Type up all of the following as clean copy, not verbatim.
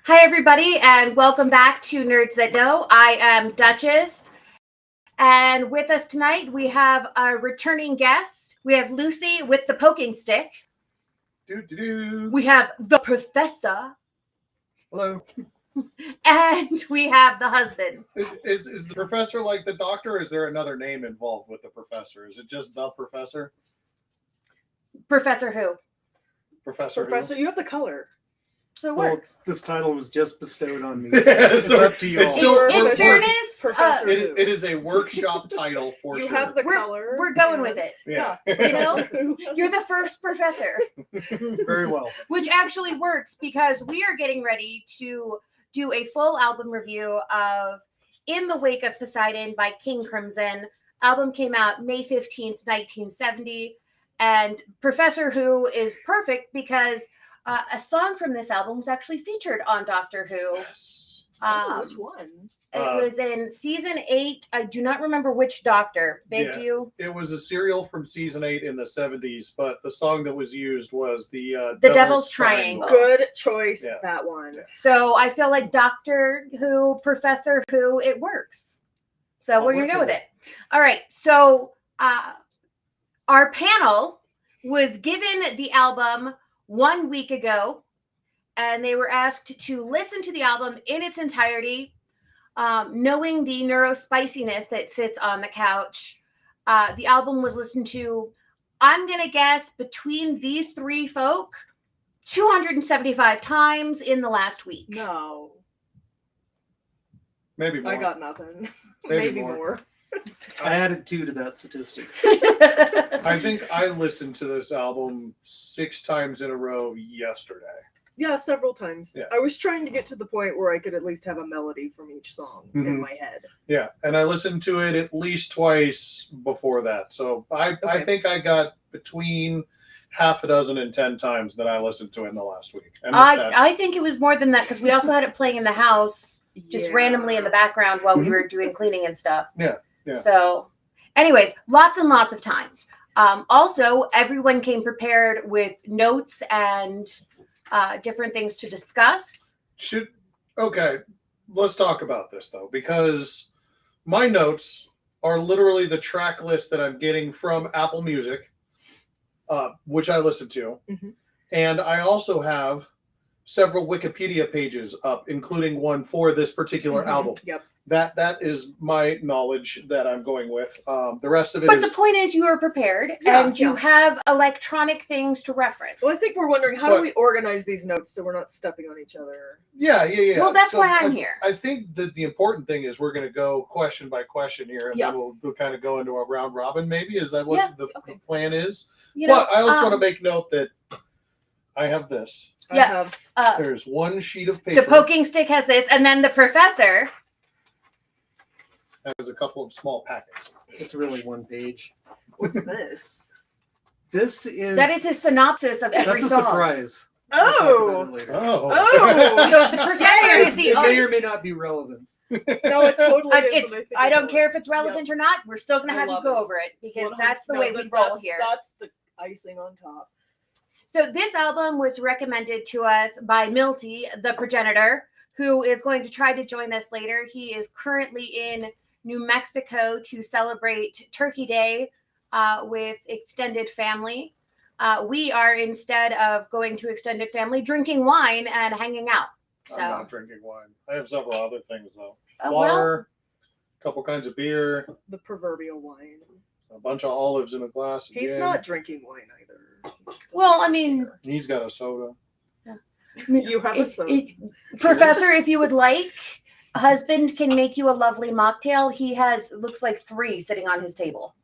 Hi, everybody, and welcome back to Nerds That Know. I am Duchess, and with us tonight we have a returning guest. We have Lucy with the poking stick. We have the professor. Hello. And we have the husband. Is the professor like the doctor, or is there another name involved with the professor? Is it just the professor? Professor who? Professor you have the color. So it works. This title was just bestowed on me. So It's up to you. it's still In fairness, Professor it is a workshop title for you sure. have the color. we're going with it. Yeah. You know, you're the first professor. Very well. Which actually works because we are getting ready to do a full album review of In the Wake of Poseidon by King Crimson. Album came out May 15th, 1970. And Professor Who is perfect because a song from this album was actually featured on Doctor Who. Yes. Which one? It was in season 8. I do not remember which Doctor. Babe, Yeah. do you? It was a serial from season 8 in the 70s, but the song that was used was the Devil's Triangle. Good choice, Yeah. that one. So I feel like Doctor Who, Professor Who, it works. So we're going to go with it. All right. So our panel was given the album 1 week ago, and they were asked to listen to the album in its entirety, knowing the neurospiciness that sits on the couch. The album was listened to, I'm going to guess, between these three folk, 275 times in the last week. No. Maybe more. I got nothing. Maybe Maybe more. more. I added 2 to that statistic. I think I listened to this album 6 times in a row yesterday. Yeah, several times. Yeah. I was trying to get to the point where I could at least have a melody from each song in my head. Yeah, and I listened to it at least twice before that. So I think I got between half a dozen and 10 times that I listened to it in the last week. And I think it was more than that because we also had it playing in the house just randomly in the background while we were doing cleaning and stuff. Yeah. So, anyways, lots and lots of times. Also, everyone came prepared with notes and different things to discuss. Okay, let's talk about this though, because my notes are literally the track list that I'm getting from Apple Music, which I listen to, and I also have several Wikipedia pages up, including one for this particular album. Yep. That is my knowledge that I'm going with. The rest of it But is. the point is, you are prepared and you have electronic things to reference. Well, I think we're wondering, how do we organize these notes so we're not stepping on each other? Yeah. Well, that's why I'm here. I think that the important thing is we're going to go question by question here, and then we'll kind of go into a round robin. Maybe is that what the plan is? But I also want to make note that I have this. Yeah. There's one sheet of paper. The poking stick has this, and then the professor has a couple of small packets. It's really 1 page. What's this? That is his synopsis of every That's song. a surprise. Oh. Oh. So the professor is the It may or may not be relevant. No, it totally is. I don't care if it's relevant or not. We're still going to have you go over it because that's the way we roll here. That's the icing on top. So this album was recommended to us by Milty, the progenitor, who is going to try to join us later. He is currently in New Mexico to celebrate Turkey Day with extended family. We are, instead of going to extended family, drinking wine and hanging out. So I'm not drinking wine. I have several other things though. Water, a couple kinds of beer. The proverbial wine. A bunch of olives in a glass. He's not drinking wine either. Well, I mean, he's got a soda. Yeah. You have a soda. Professor, if you would like, husband can make you a lovely mocktail. He looks like 3 sitting on his table.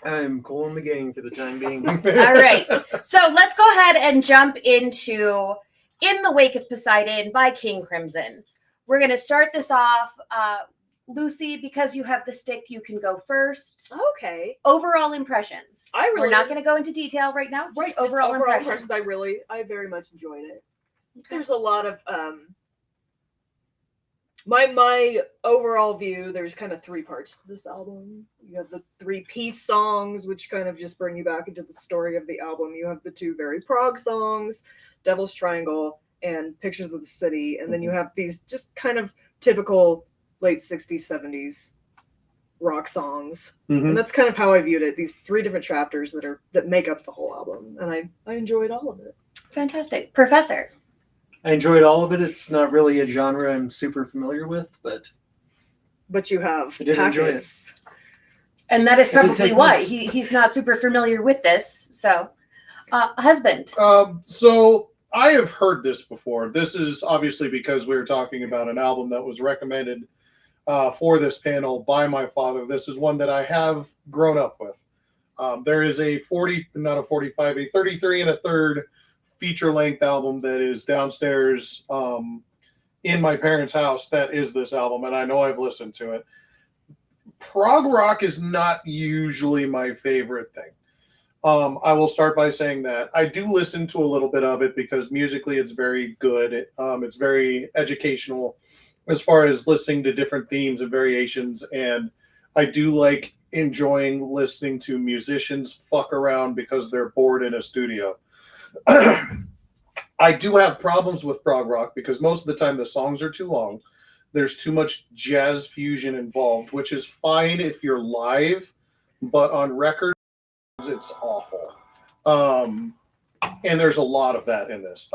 I'm cool in the gang for the time being. All right. So let's go ahead and jump into In the Wake of Poseidon by King Crimson. We're going to start this off. Lucy, because you have the stick, you can go first. Okay. Overall impressions. We're not going to go into detail right now. Right. Overall impressions. I very much enjoyed it. Okay. There's a lot of my overall view. There's kind of 3 parts to this album. You have the 3 peace songs, which kind of just bring you back into the story of the album. You have the 2 very prog songs, Devil's Triangle and Pictures of the City, and then you have these just kind of typical late 60s, 70s rock songs. Mhm. And that's kind of how I viewed it. These 3 different chapters that make up the whole album, and I enjoyed all of it. Fantastic. Professor. I enjoyed all of it. It's not really a genre I'm super familiar with, but But you have I did enjoy it. packets. And that is I did probably take why notes. he's not super familiar with this. So, husband. So I have heard this before. This is obviously because we were talking about an album that was recommended for this panel by my father. This is one that I have grown up with. There is a not a 45, a 33 and a third feature-length album that is downstairs in my parents' house that is this album, and I know I've listened to it. Prog rock is not usually my favorite thing. I will start by saying that I do listen to a little bit of it because musically it's very good. It's very educational as far as listening to different themes and variations, and I do like enjoying listening to musicians fuck around because they're bored in a studio. I do have problems with prog rock because most of the time the songs are too long. There's too much jazz fusion involved, which is fine if you're live, but on record, it's awful. And there's a lot of that in this.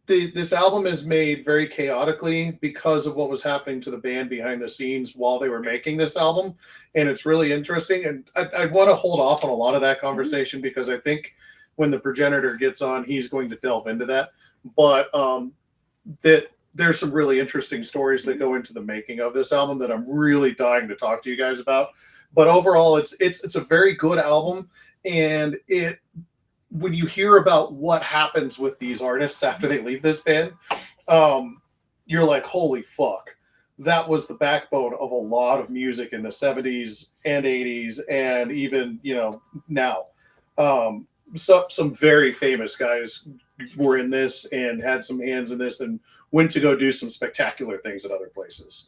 This album is made very chaotically because of what was happening to the band behind the scenes while they were making this album. And it's really interesting. And I want to hold off on a lot of that conversation because I think when the progenitor gets on, he's going to delve into that. But there's some really interesting stories that go into the making of this album that I'm really dying to talk to you guys about. But overall, it's a very good album. And when you hear about what happens with these artists after they leave this band, you're like, holy fuck. That was the backbone of a lot of music in the 70s and 80s and even, now. Some very famous guys were in this and had some hands in this and went to go do some spectacular things at other places.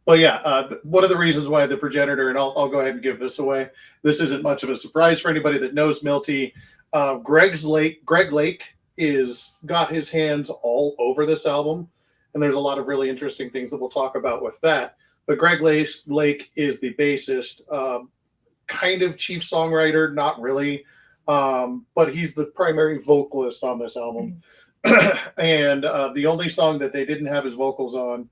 But yeah, one of the reasons why the progenitor, and I'll go ahead and give this away. This isn't much of a surprise for anybody that knows Milty. Greg Lake got his hands all over this album, and there's a lot of really interesting things that we'll talk about with that. But Greg Lake is the bassist, kind of chief songwriter, not really, but he's the primary vocalist on this album. And the only song that they didn't have his vocals on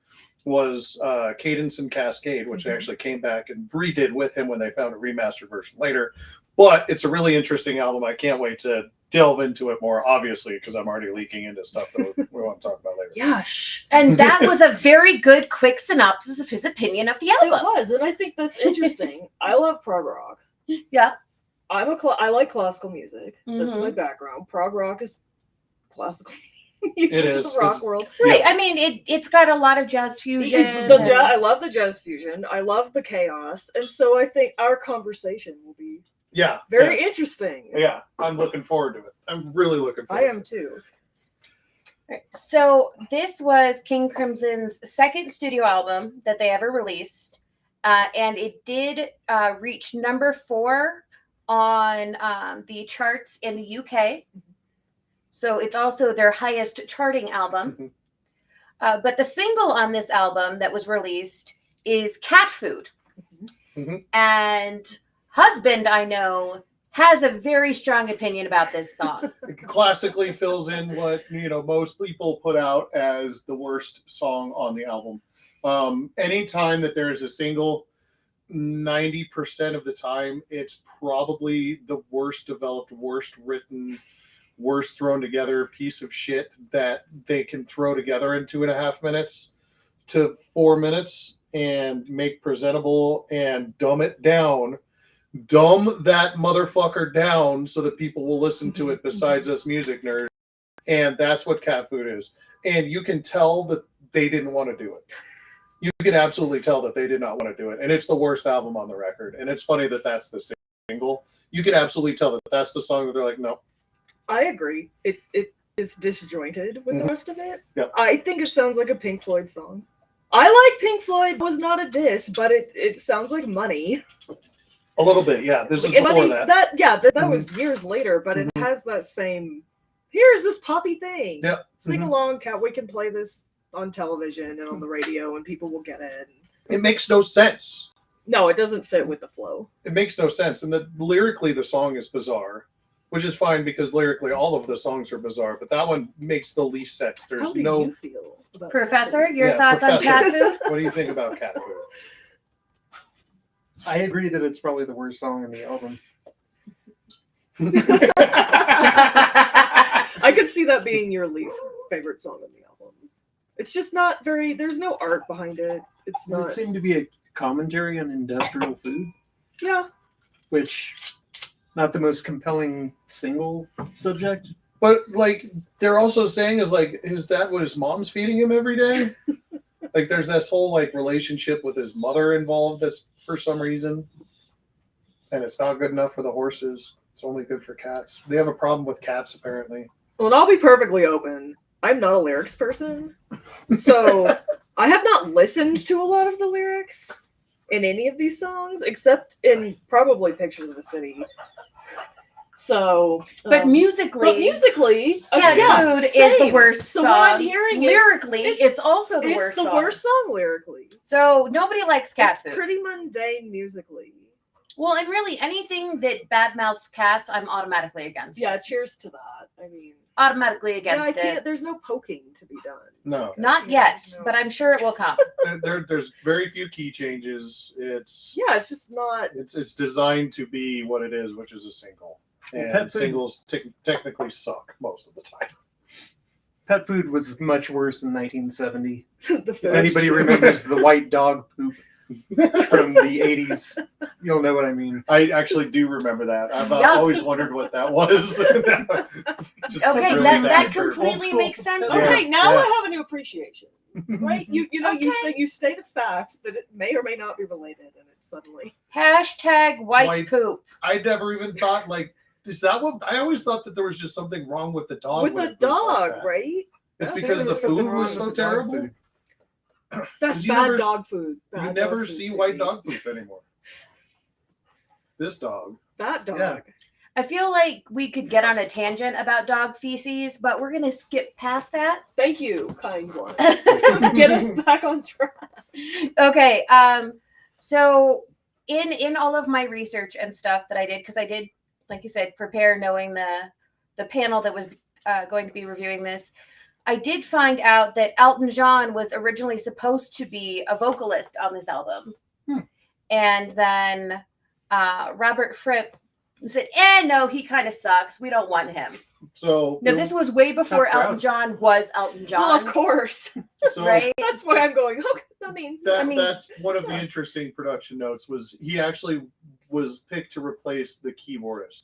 was Cadence and Cascade, which they actually came back and redid with him when they found a remastered version later. But it's a really interesting album. I can't wait to delve into it more, obviously, because I'm already leaking into stuff that we want to talk about later. Gosh. And that was a very good, quick synopsis of his opinion of the It album. was, and I think that's interesting. I love prog rock. Yeah. I like classical music. That's my background. Prog rock is classical music It in is. the rock It's- world. Right. I mean, it's got a lot of jazz fusion. I love the jazz fusion. I love the chaos, and so I think our conversation will be Yeah. very interesting. Yeah. I'm looking forward to it. I'm really looking forward I to am it. too. Right. So this was King Crimson's second studio album that they ever released, and it did reach number 4 on the charts in the UK. So it's also their highest charting album. But the single on this album that was released is Cat Food. And husband, I know, has a very strong opinion about this song. It classically fills in what most people put out as the worst song on the album. Anytime that there is a single, 90% of the time, it's probably the worst developed, worst written, worst thrown together piece of shit that they can throw together in 2.5 minutes to 4 minutes and make presentable and dumb it down. Dumb that motherfucker down so that people will listen to it besides us music nerds. And that's what Cat Food is. And you can tell that they didn't want to do it. You can absolutely tell that they did not want to do it. And it's the worst album on the record. And it's funny that that's the single. You can absolutely tell that that's the song that they're like, no. I agree. It is disjointed with the rest of it. Yep. I think it sounds like a Pink Floyd song. I like Pink Floyd. It was not a diss, but it sounds like Money. A little bit, yeah. This is And before Money, that. that was years later, but it has that same here's this poppy thing. Yep. Sing Mhm. along, cat. We can play this on television and on the radio, and people will get it. It makes no sense. No, it doesn't fit with the flow. It makes no sense. And lyrically, the song is bizarre, which is fine because lyrically, all of the songs are bizarre. But that one makes the least sense. There's How do no. you feel about Professor, your Yeah, thoughts on cat Professor. food? What do you think about cat food? I agree that it's probably the worst song in the album. I could see that being your least favorite song on the album. It's just not very. There's no art behind it. It's It not. seemed to be a commentary on industrial food, Yeah. which not the most compelling single subject. But like they're also saying is that what his mom's feeding him every day? Like there's this whole like relationship with his mother involved that's for some reason. And it's not good enough for the horses. It's only good for cats. They have a problem with cats apparently. Well, and I'll be perfectly open. I'm not a lyrics person, so I have not listened to a lot of the lyrics in any of these songs, except in probably "Pictures of a City." So, But musically, cat Cat Food is the worst So song. what I'm hearing is lyrically, it's also the it's worst the song. worst song lyrically. So nobody likes cat It's food. pretty mundane musically. Well, and really anything that badmouths cats, I'm automatically against. Yeah, it. cheers to that. I mean, Automatically yeah, against I can't. it. There's no poking to be done. No. Not Yeah, yet, no. but I'm sure it will come. There's very few key changes. It's Yeah, it's just not. it's designed to be what it is, which is a single. And Pet food. singles technically suck most of the time. Pet food was much worse in 1970. The If anybody remembers the white dog poop from the 80s, you'll know what I mean. I actually do remember that. I've Yup. always wondered what that was. Just Okay, really that bad for- completely old school. makes sense. Yeah. Okay, now yeah. I have a new appreciation. Right? You know you Okay. say you state a fact that it may or may not be related, and it's suddenly Hashtag white White- poop. I never even thought like is that what I always thought that there was just something wrong with the dog. with when the it pooped like dog, that. right? It's Yeah, because there the was something food wrong was with so the dog terrible. food. That's You bad never- dog food. You Bad never dog food, see white Sadie. dog poop anymore. This dog. That dog. Yeah. I feel like we could get on a tangent about dog feces, but we're gonna skip past that. Thank you, kind one. Get us back on track. Okay. So in all of my research and stuff that I did, because I did, like you said, prepare knowing the panel that was going to be reviewing this, I did find out that Elton John was originally supposed to be a vocalist on this album. And then Robert Fripp said, no, he kind of sucks. We don't want him. So No, this was way before Tough crowd. Elton John was Elton John. Well, of course. so right? That's why I'm going. Okay, I mean, that's one of the interesting production notes was he actually was picked to replace the keyboardist.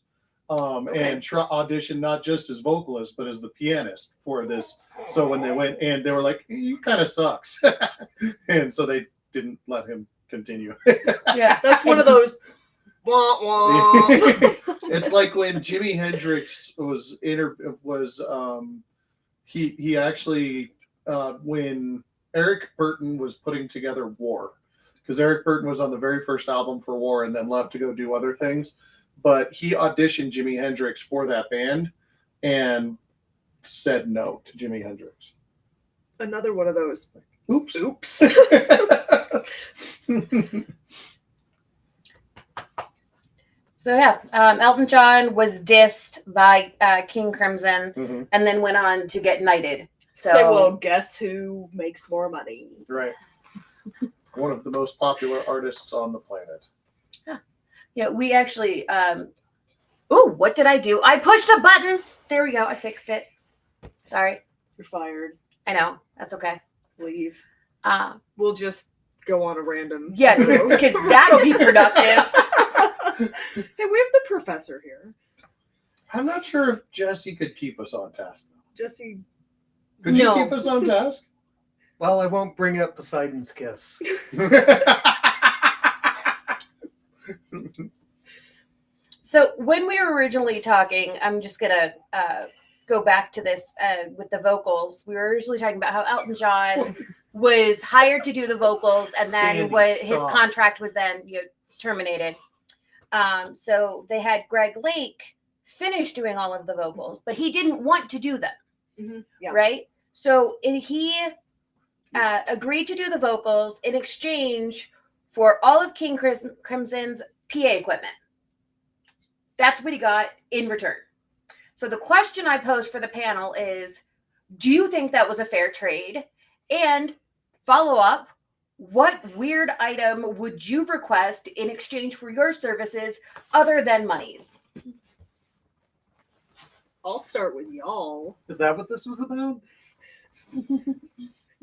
And auditioned not just as vocalist but as the pianist for this. So when they went and they were like, "You kind of sucks," and so they didn't let him continue. Yeah. that's one of those. Wah, wah. It's like when Jimi Hendrix was he actually when Eric Burton was putting together War, because Eric Burton was on the very first album for War and then left to go do other things, but he auditioned Jimi Hendrix for that band and said no to Jimi Hendrix. Another one of those. Oops. Oops. So yeah, Elton John was dissed by King Crimson Mhm. and then went on to get knighted. So Say, well, guess who makes more money? Right. One of the most popular artists on the planet. yeah, we actually. Oh, what did I do? I pushed a button. There we go. I fixed it. Sorry. You're fired. I know. That's okay. Leave. We'll just go on a random. Yeah, because that'll be productive. Hey, we have the professor here. I'm not sure if Jesse could keep us on task. Jesse. Could No. you keep us on task? Well, I won't bring up Poseidon's Kiss. So when we were originally talking, I'm just gonna go back to this with the vocals. We were originally talking about how Elton John was hired to do the vocals, and then Sandy, his stop. contract was then terminated. So they had Greg Lake finish doing all of the vocals, but he didn't want to do them, Yeah. right? So he agreed to do the vocals in exchange for all of King Crimson's PA equipment. That's what he got in return. So the question I posed for the panel is, do you think that was a fair trade? And follow up, what weird item would you request in exchange for your services other than monies? I'll start with y'all. Is that what this was about?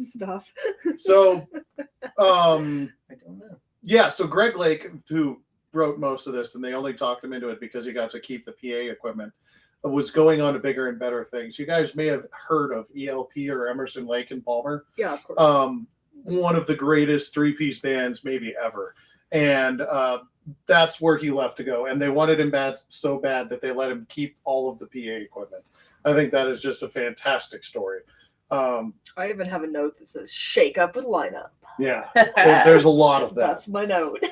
Stuff. So, I don't know. yeah, so Greg Lake, who wrote most of this, and they only talked him into it because he got to keep the PA equipment, was going on to bigger and better things. You guys may have heard of ELP or Emerson, Lake and Palmer. Yeah, of course. One of the greatest three-piece bands maybe ever. And that's where he left to go. And they wanted him so bad that they let him keep all of the PA equipment. I think that is just a fantastic story. I even have a note that says "shake up with lineup." Yeah, there's a lot of that. That's my note.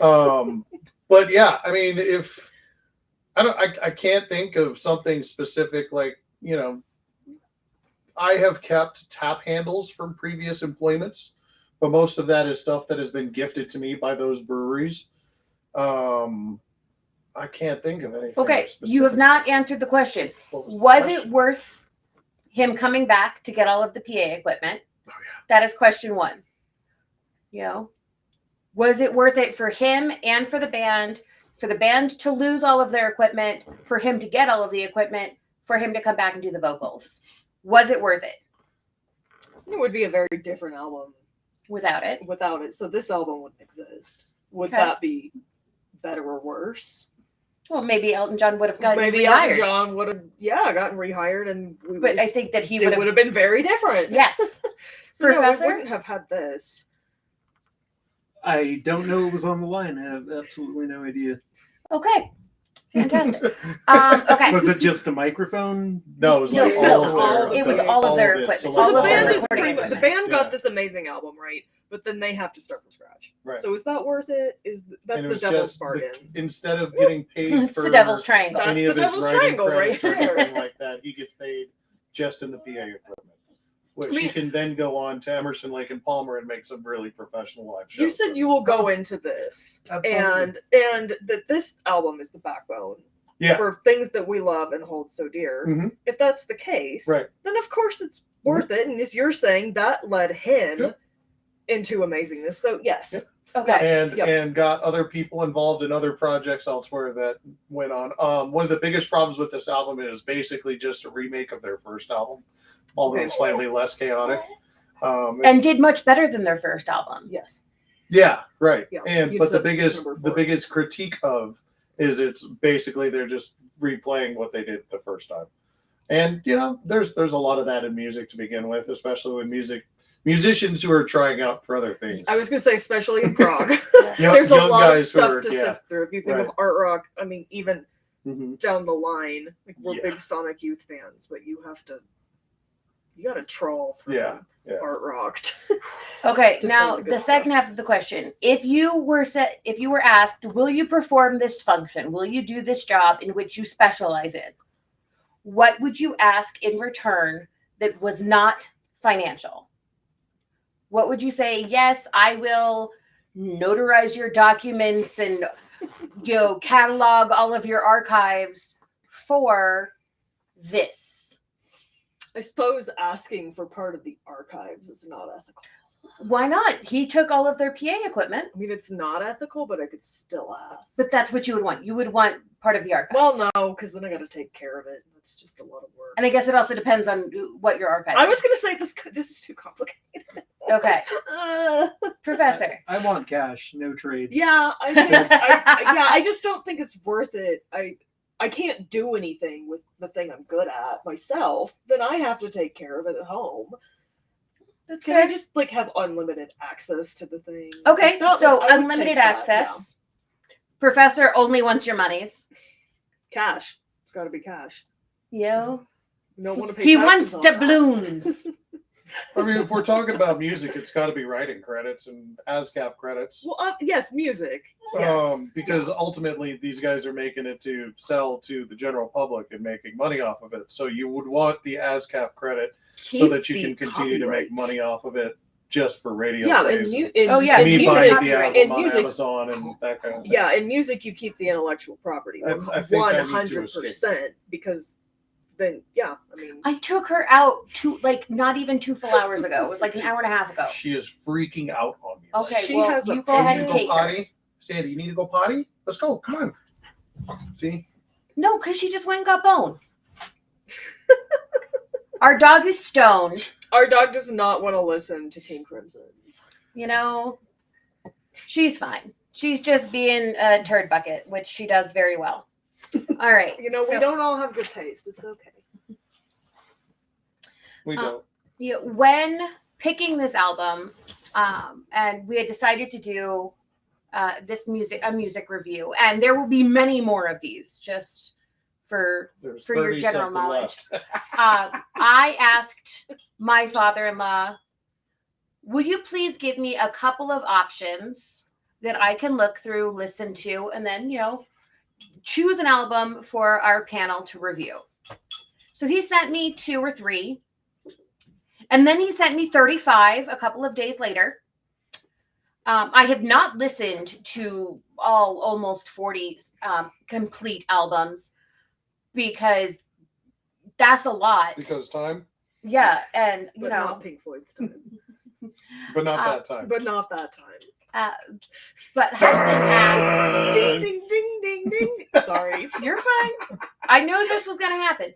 But yeah, I mean, if I can't think of something specific, like, you know, I have kept tap handles from previous employments, but most of that is stuff that has been gifted to me by those breweries. I can't think of anything. Okay, specific. you have not answered the question. What the Was question? it worth him coming back to get all of the PA equipment? Oh, yeah. That is question one. You know, was it worth it for him and for the band to lose all of their equipment, for him to get all of the equipment, for him to come back and do the vocals? Was it worth it It would be a very different album without it? without it. So this album wouldn't exist. Would Okay. that be better or worse? Well, maybe Elton John would have gotten Maybe rehired, Elton John would have, gotten rehired, and but I think that he it would have been very different. Yes. So no, Professor? we wouldn't have had this. I don't know what was on the line. I have absolutely no idea. Okay. Fantastic. Okay. Was it just a microphone? No, it was No, like no, all of their. it was all of their it. equipment. So So All the of their band is recording the equipment. band got Yeah. this amazing album, right? But then they have to start from scratch. Right. So is that worth it? That's And it the was devil's just bargain. instead of getting paid It's for the devil's triangle. That's any the of his devil's writing triangle right credits or there. anything like that, he gets paid just in the PA equipment, which he can then go on to Emerson, Lake and Palmer and make some really professional live shows. You said you will go into this, Absolutely. and that this album is the backbone Yeah. for things that we love and hold so dear. Mhm. If that's the case, Right. then of course it's worth it. And as you're saying, that led him Yep. into amazingness. So yes, Yep. Okay. and got other people involved in other projects elsewhere that went on. One of the biggest problems with this album is basically just a remake of their first album, although Okay. slightly less chaotic. And did much better than their first album. yes, Yeah, right. Yeah, And you but the said this is biggest number the 4. biggest critique of is it's basically they're just replaying what they did the first time. And you know, there's a lot of that in music to begin with, especially when musicians who are trying out for other things. I was gonna say, especially in prog, Young- there's a young lot of guys who stuff are- to yeah. sift through. If you think Right. of art rock, I mean, even Mhm. down the line, like we're Yeah. big Sonic Youth fans, but you gotta trawl through Yeah, yeah. art rock. Okay, To now find the good the second half of the question. If you were asked, will you perform this function? Will you do this job in which you specialize in? What would you ask in return that was not financial? What would you say? Yes, I will notarize your documents and catalog all of your archives for this. I suppose asking for part of the archives is not ethical. Why not? He took all of their PA equipment, I mean, it's not ethical, but I could still ask. but that's what you would want. You would want part of the archives. Well, no, because then I got to take care of it. That's just a lot of work. And I guess it also depends on what your archive I is. was gonna say this is too complicated. Okay, Uh, Professor. I want cash, no trades. yeah, I just don't think it's worth it. I can't do anything with the thing I'm good at myself. Then I have to take care of it at home. That's Can fair. I just have unlimited access to the thing? Okay, so I would unlimited take that, access. Professor only wants your monies. yeah. Cash. It's got to be cash. You. You don't want to pay. He taxes wants on that. doubloons. I mean, if we're talking about music, it's got to be writing credits and ASCAP credits. Well, yes, music. Yes. Because ultimately these guys are making it to sell to the general public and making money off of it. So you would want the ASCAP credit so that you can continue to make money off of it just for radio plays. Me me music, buying the album in on music, Amazon and that kind of thing. yeah, in music you keep the intellectual property I think I need to 100% because then I mean I took her out not even 2 full hours ago. It was like an hour and a half ago. She is freaking out on me. Okay, She well, has a you go ahead and Go take us. potty? Sandy, you need to go potty? Let's go. Come on. See? No, because she just went and got bone. Our dog is stoned. our dog does not want to listen to King Crimson. You know, she's fine. She's just being a turd bucket, which she does very well. All right. We don't all have good taste. It's okay. We don't. When picking this album, and we had decided to do a music review, and there will be many more of these, just for your general knowledge. I asked my father-in-law, would you please give me a couple of options that I can look through, listen to, and then, choose an album for our panel to review. So he sent me 2 or 3. And then he sent me 35 a couple of days later. I have not listened to all almost 40 complete albums because that's a lot. Because time? Yeah, and But not Pink Floyd's time. But not that time. But not that time. But husband asked, Ding ding ding ding ding. Sorry. you're fine. I knew this was going to happen.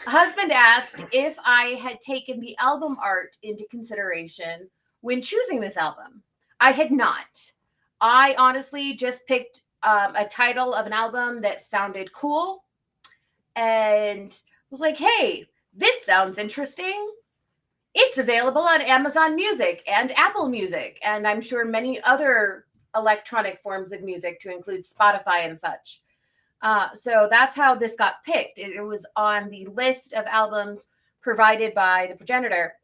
Husband asked if I had taken the album art into consideration when choosing this album. I had not. I honestly just picked a title of an album that sounded cool and was like, hey, this sounds interesting. It's available on Amazon Music and Apple Music, and I'm sure many other electronic forms of music to include Spotify and such. So that's how this got picked. It was on the list of albums provided by the progenitor.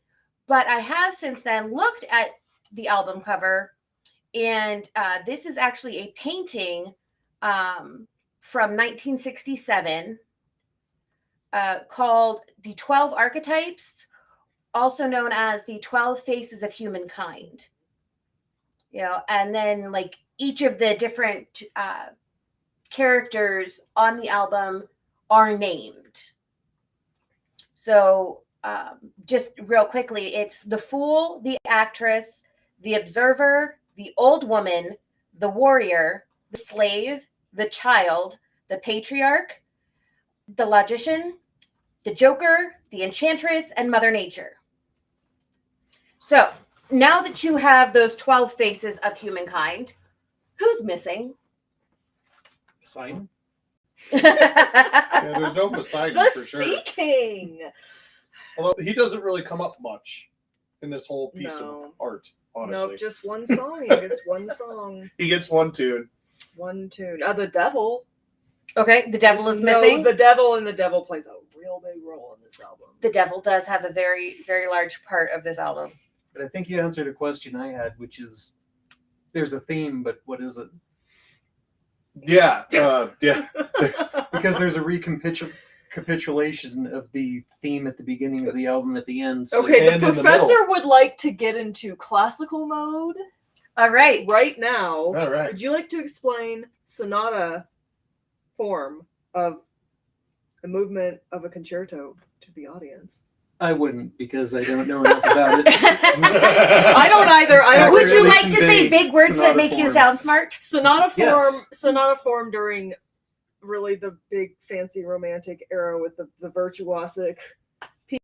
But I have since then looked at the album cover, and this is actually a painting from 1967 called The 12 Archetypes, also known as the 12 Faces of Humankind. And then like each of the different characters on the album are named. So just real quickly, it's the fool, the actress, the observer, the old woman, the warrior, the slave, the child, the patriarch, the logician, the joker, the enchantress, and Mother Nature. So now that you have those 12 faces of humankind, who's missing? Poseidon? Yeah, there's no Poseidon The for Sea sure. King. Although he doesn't really come up much in this whole piece No. of art, honestly. Nope, just one song. He gets one song. He gets one tune. One tune. The devil. Okay, the devil is No, missing. the devil plays a real big role in this album. The devil does have a very, very large part of this album. But I think you answered a question I had, which is there's a theme, but what is it? Yeah, yeah. Because there's a recapitulation of the theme at the beginning of the album at the end. So Okay, And the in the professor middle. would like to get into classical mode All right. right now. All right. Would you like to explain sonata form of the movement of a concerto to the audience? I wouldn't, because I don't know enough about it. I don't either. I don't Would you really like to say convey big words that sonata make you form. sound smart? sonata form. Yes. Sonata form during really the big fancy romantic era with the virtuosic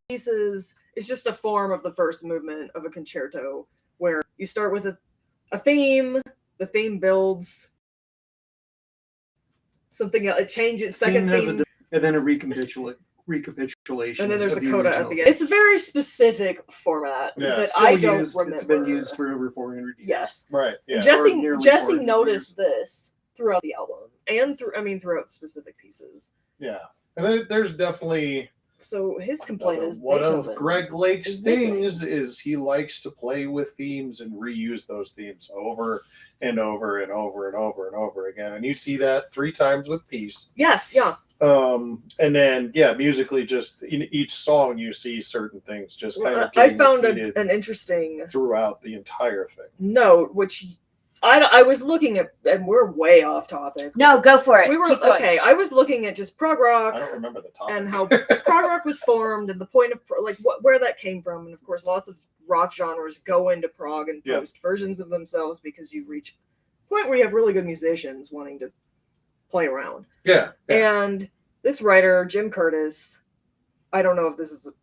pieces is just a form of the first movement of a concerto where you start with a theme, the theme builds something else, it changes, second theme, And then a recapitulation. and then there's of a the coda original. at the end. It's a very specific format Yeah, that Still I don't used, remember. It's been used for over 400 years. Yes. Right. Yeah. Jesse nearly Jesse 400 noticed this throughout the album and throughout specific pieces. Yeah. And then there's definitely So his complaint is one of Beethoven. Greg Lake's is missing. things is he likes to play with themes and reuse those themes over and over and over and over and over again. And you see that 3 times with Peace. Yes, yeah. And then musically, just in each song you see certain things just kind of I getting found repeated an interesting throughout the entire thing. note, which I was looking at, and we're way off topic. No, go for it. We were Keep going. okay. I was looking at just prog rock. I don't remember the topic. And how prog rock was formed, and the point of where that came from, and of course, lots of rock genres go into prog and post versions of themselves because you reach a point where you have really good musicians wanting to play around. Yeah. And this writer, Jim Curtis, I don't know if this is an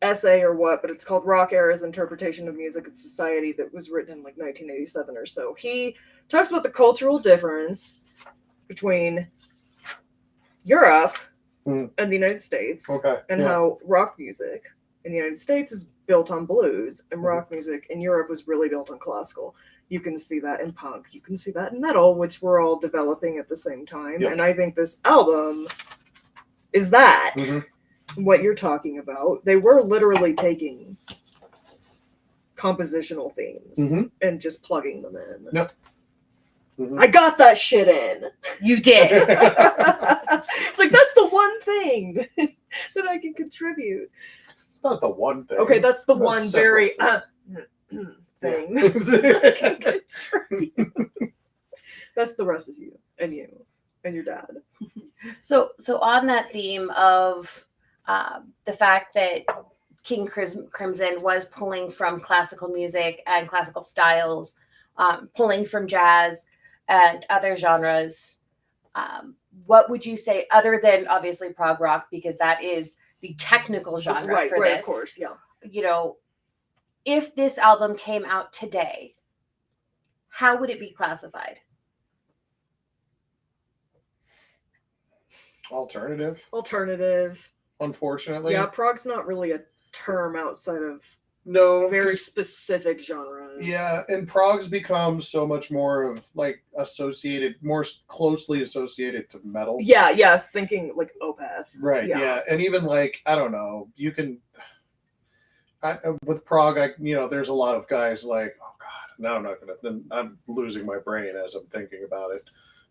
essay or what, but it's called Rock Era's Interpretation of Music and Society, that was written in 1987 or so. He talks about the cultural difference between Europe and the United States, and how rock music in the United States is built on blues, and rock music in Europe was really built on classical. You can see that in punk, you can see that in metal, which we're all developing at the same time. And I think this album is that what you're talking about. They were literally taking compositional themes and just plugging them in. I got that shit in. You did. It's like, that's the one thing that I can contribute. It's not the one thing. Okay, that's the one very thing. I can contribute. That's the rest is you and your dad. So on that theme of the fact that King Crimson was pulling from classical music and classical styles, pulling from jazz and other genres, what would you say, other than obviously prog rock, because that is the technical genre for this? Of course, yeah. You know, if this album came out today, how would it be classified? Alternative. Unfortunately. Yeah, prog's not really a term outside of very specific genres. Yeah, and prog's become so much more of more closely associated to metal. Yeah, yes, thinking like Opeth. Right, yeah. And even I don't know, you can with prog, there's a lot of guys oh God, now I'm losing my brain as I'm thinking about it.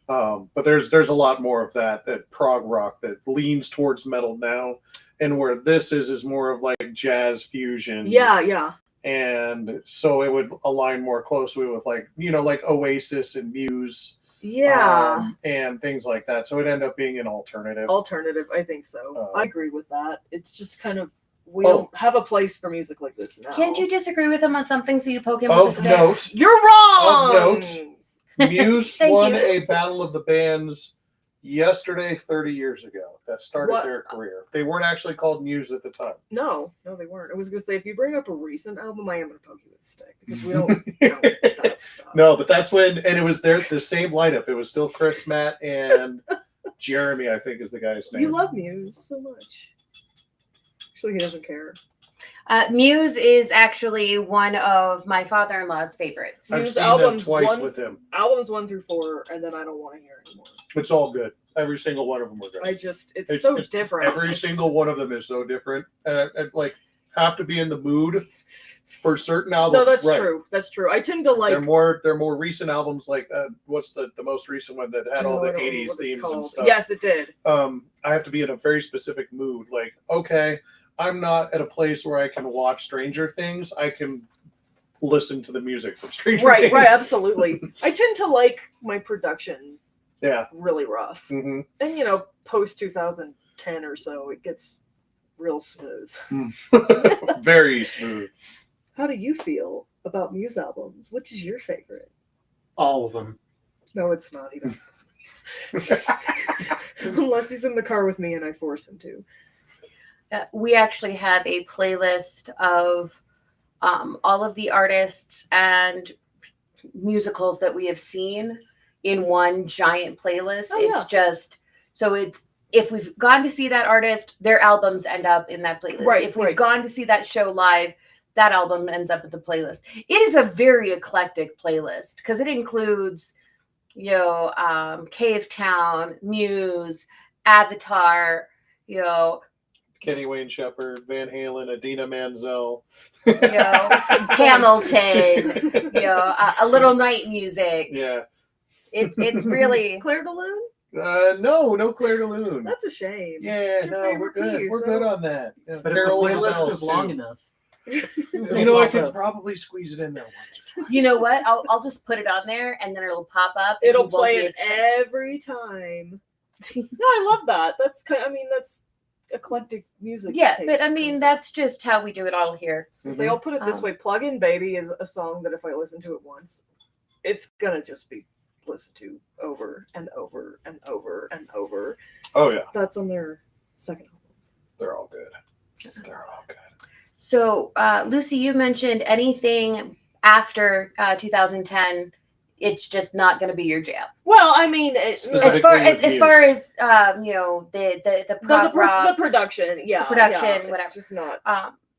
But there's a lot more of that prog rock that leans towards metal now, and where this is more of jazz fusion. Yeah. And so it would align more closely with Oasis and Muse. Yeah. And things like that. So it ended up being an alternative. I think so. I agree with that. It's just kind of, we don't have a place for music like this now. Can't you disagree with him on something so you poke him with a stick? Note, you're wrong! Of note, Muse won a Battle of the Bands yesterday, 30 years ago. That started their career. They weren't actually called Muse at the time. No, they weren't. I was going to say, if you bring up a recent album, I am going to poke you with a stick, because we don't know that stuff. No, but that's when, and it was the same lineup. It was still Chris, Matt, and Jeremy, I think is the guy's name. You love Muse so much. Actually, he doesn't care. Muse is actually one of my father-in-law's favorites. I've Muse seen them twice with him. Albums 1 through 4, and then I don't want to hear anymore. It's all good. Every single one of them are good. It's so different. Every single one of them is so different, and I have to be in the mood for certain albums. No, that's true. That's true. I tend to like. They're more recent albums. What's the most recent one that had all the 80s themes and stuff? Yes, it did. I have to be in a very specific mood. Okay, I'm not at a place where I can watch Stranger Things. I can listen to the music from Stranger Things. Right, absolutely. I tend to like my production really rough. Mm-hmm. And, post 2010 or so, it gets real smooth. Very smooth. How do you feel about Muse albums? Which is your favorite? All of them. No, it's not. He doesn't listen to Muse. Unless he's in the car with me and I force him to. We actually have a playlist of all of the artists and musicals that we have seen in one giant playlist. It's just, so it's, if we've gone to see that artist, their albums end up in that playlist. Right, if we've gone to see that show live, that album ends up in the playlist. It is a very eclectic playlist because it includes, Cave Town, Muse, Avatar, Kenny Wayne Shepherd, Van Halen, Adina Menzel. Hamilton, a little night music. Yeah. It's really Claire de Lune? No Claire de Lune. That's a shame. Yeah, It's your no, we're favorite good. piece, We're good on that. Yeah, But Carol if and the the playlist Bells, is long too. enough, You know, I pop could up. probably squeeze it in there once or twice. You know what? I'll just put it on there and then it'll pop up. and It'll you won't play be it expecting- every time. No, I love that. That's kind of, I mean, that's eclectic music. Yeah, taste but I mean comes that's just how we do it all here. up. Say, I'll put it this Um, way: "Plug In Baby" is a song that if I listen to it once, it's gonna just be listened to over and over and over and over. Oh yeah, That's on their second album. they're all good. They're all good. So, Lucy, you mentioned anything after 2010, it's just not going to be your jam. Well, I mean, it, Specifically As far with as far Muse. as the prog rock, the production, yeah, production, yeah, whatever. It's just not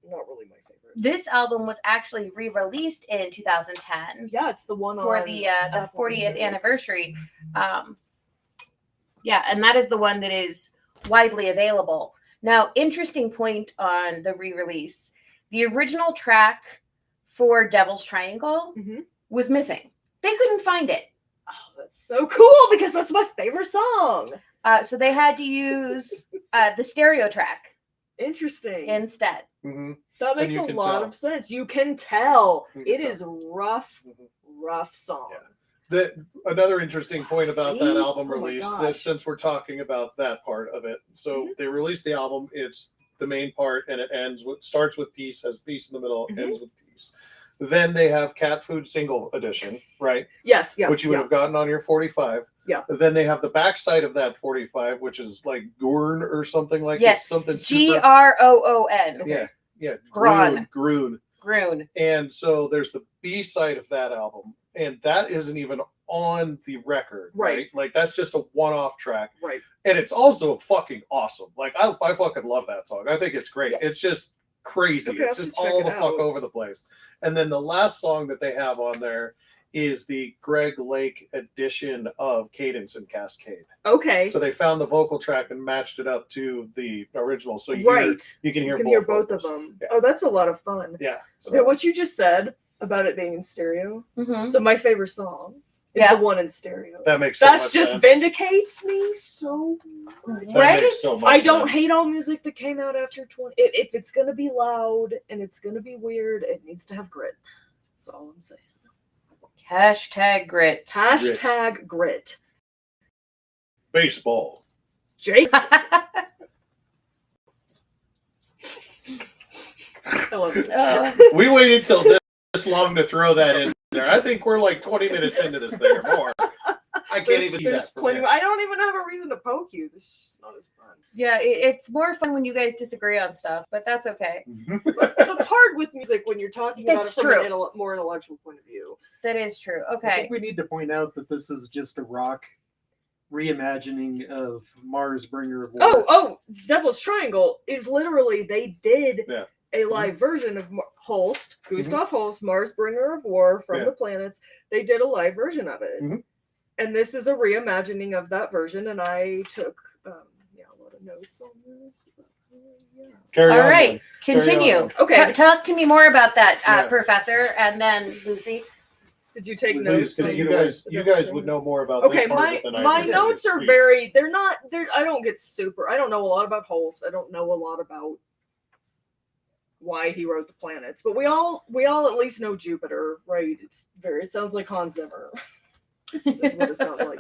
really my favorite. this album was actually re-released in 2010 Yeah, it's the one for on the Apple 40th Music. anniversary. Yeah, and that is the one that is widely available. Now, interesting point on the re-release: the original track for Devil's Triangle Mhm. was missing. They couldn't find it. Oh, that's so cool because that's my favorite song. So they had to use the stereo track Interesting. instead. Mm-hmm. That makes you a can lot tell. of sense. You can tell. You can It tell. is rough, Mhm. rough song. Yeah. Another interesting point about that See? album Oh my release, that gosh. since we're talking about that part of it, so they released the album. It's the main part, and it starts with Peace, has Peace in the middle, Mhm. ends with Peace. Then they have Cat Food Single Edition, right? Yes, yeah. Which you would have gotten on your 45. Yeah. Then they have the backside of that 45, which is like Gorn or something like Yes, this, something super. Groon. Yeah, Grun. Groon. Groon. And so there's the B side of that album, and that isn't even on the record, right? Like that's just a one-off track, Right. and it's also fucking awesome. Like I fucking love that song. I think it's great. Yeah. It's just crazy. Okay, I'll It's have just to check all it the fuck out. over the place. And then the last song that they have on there is the Greg Lake edition of Cadence and Cascade. Okay. So they found the vocal track and matched it up to the original. So you Right. you can hear You can both hear both of vocals. them. Yeah. Oh, that's a lot of fun. Yeah. Okay, what you just said about it being in stereo. Mhm. So my favorite song is Yeah. the one in stereo. That makes so That's much just sense. vindicates me so much. That Right? makes so much I don't sense. hate all music that came out after 20. If it's gonna be loud and it's gonna be weird, it needs to have grit. That's all I'm saying. Hashtag grit. Hashtag grit. Baseball. Jake. I love it. We waited till this long to throw that in there. I think we're like 20 minutes into this thing or more. I can't even do that. plenty. I don't even have a reason to poke you. This is just not as fun. Yeah, it's more fun when you guys disagree on stuff, but that's okay. That's hard with music when you're talking about That's it from true. an more intellectual point of view. That is true. I Okay. think we need to point out that this is just a rock reimagining of Mars Bringer of War. Oh, Devil's Triangle is literally they did Yeah. a live version of Holst, Gustav Holst, Mars Bringer of War from Yeah. the Planets. They did a live version of it, Mhm. and this is a reimagining of that version. And I took a lot of notes on this. Yeah. Carry All on, right. then. Continue. Carry on. Okay. Talk to me more about that, Yeah. Professor, and then Lucy. Did you take Please, notes? because on you the guys Devil's would Triangle? know more about Okay, this part of it than I my do. notes are Please. very. They're not. I don't get super. I don't know a lot about Holst. I don't know a lot about why he wrote the planets, but we all at least know Jupiter, right? It sounds like Hans Zimmer. This is what it sounds like.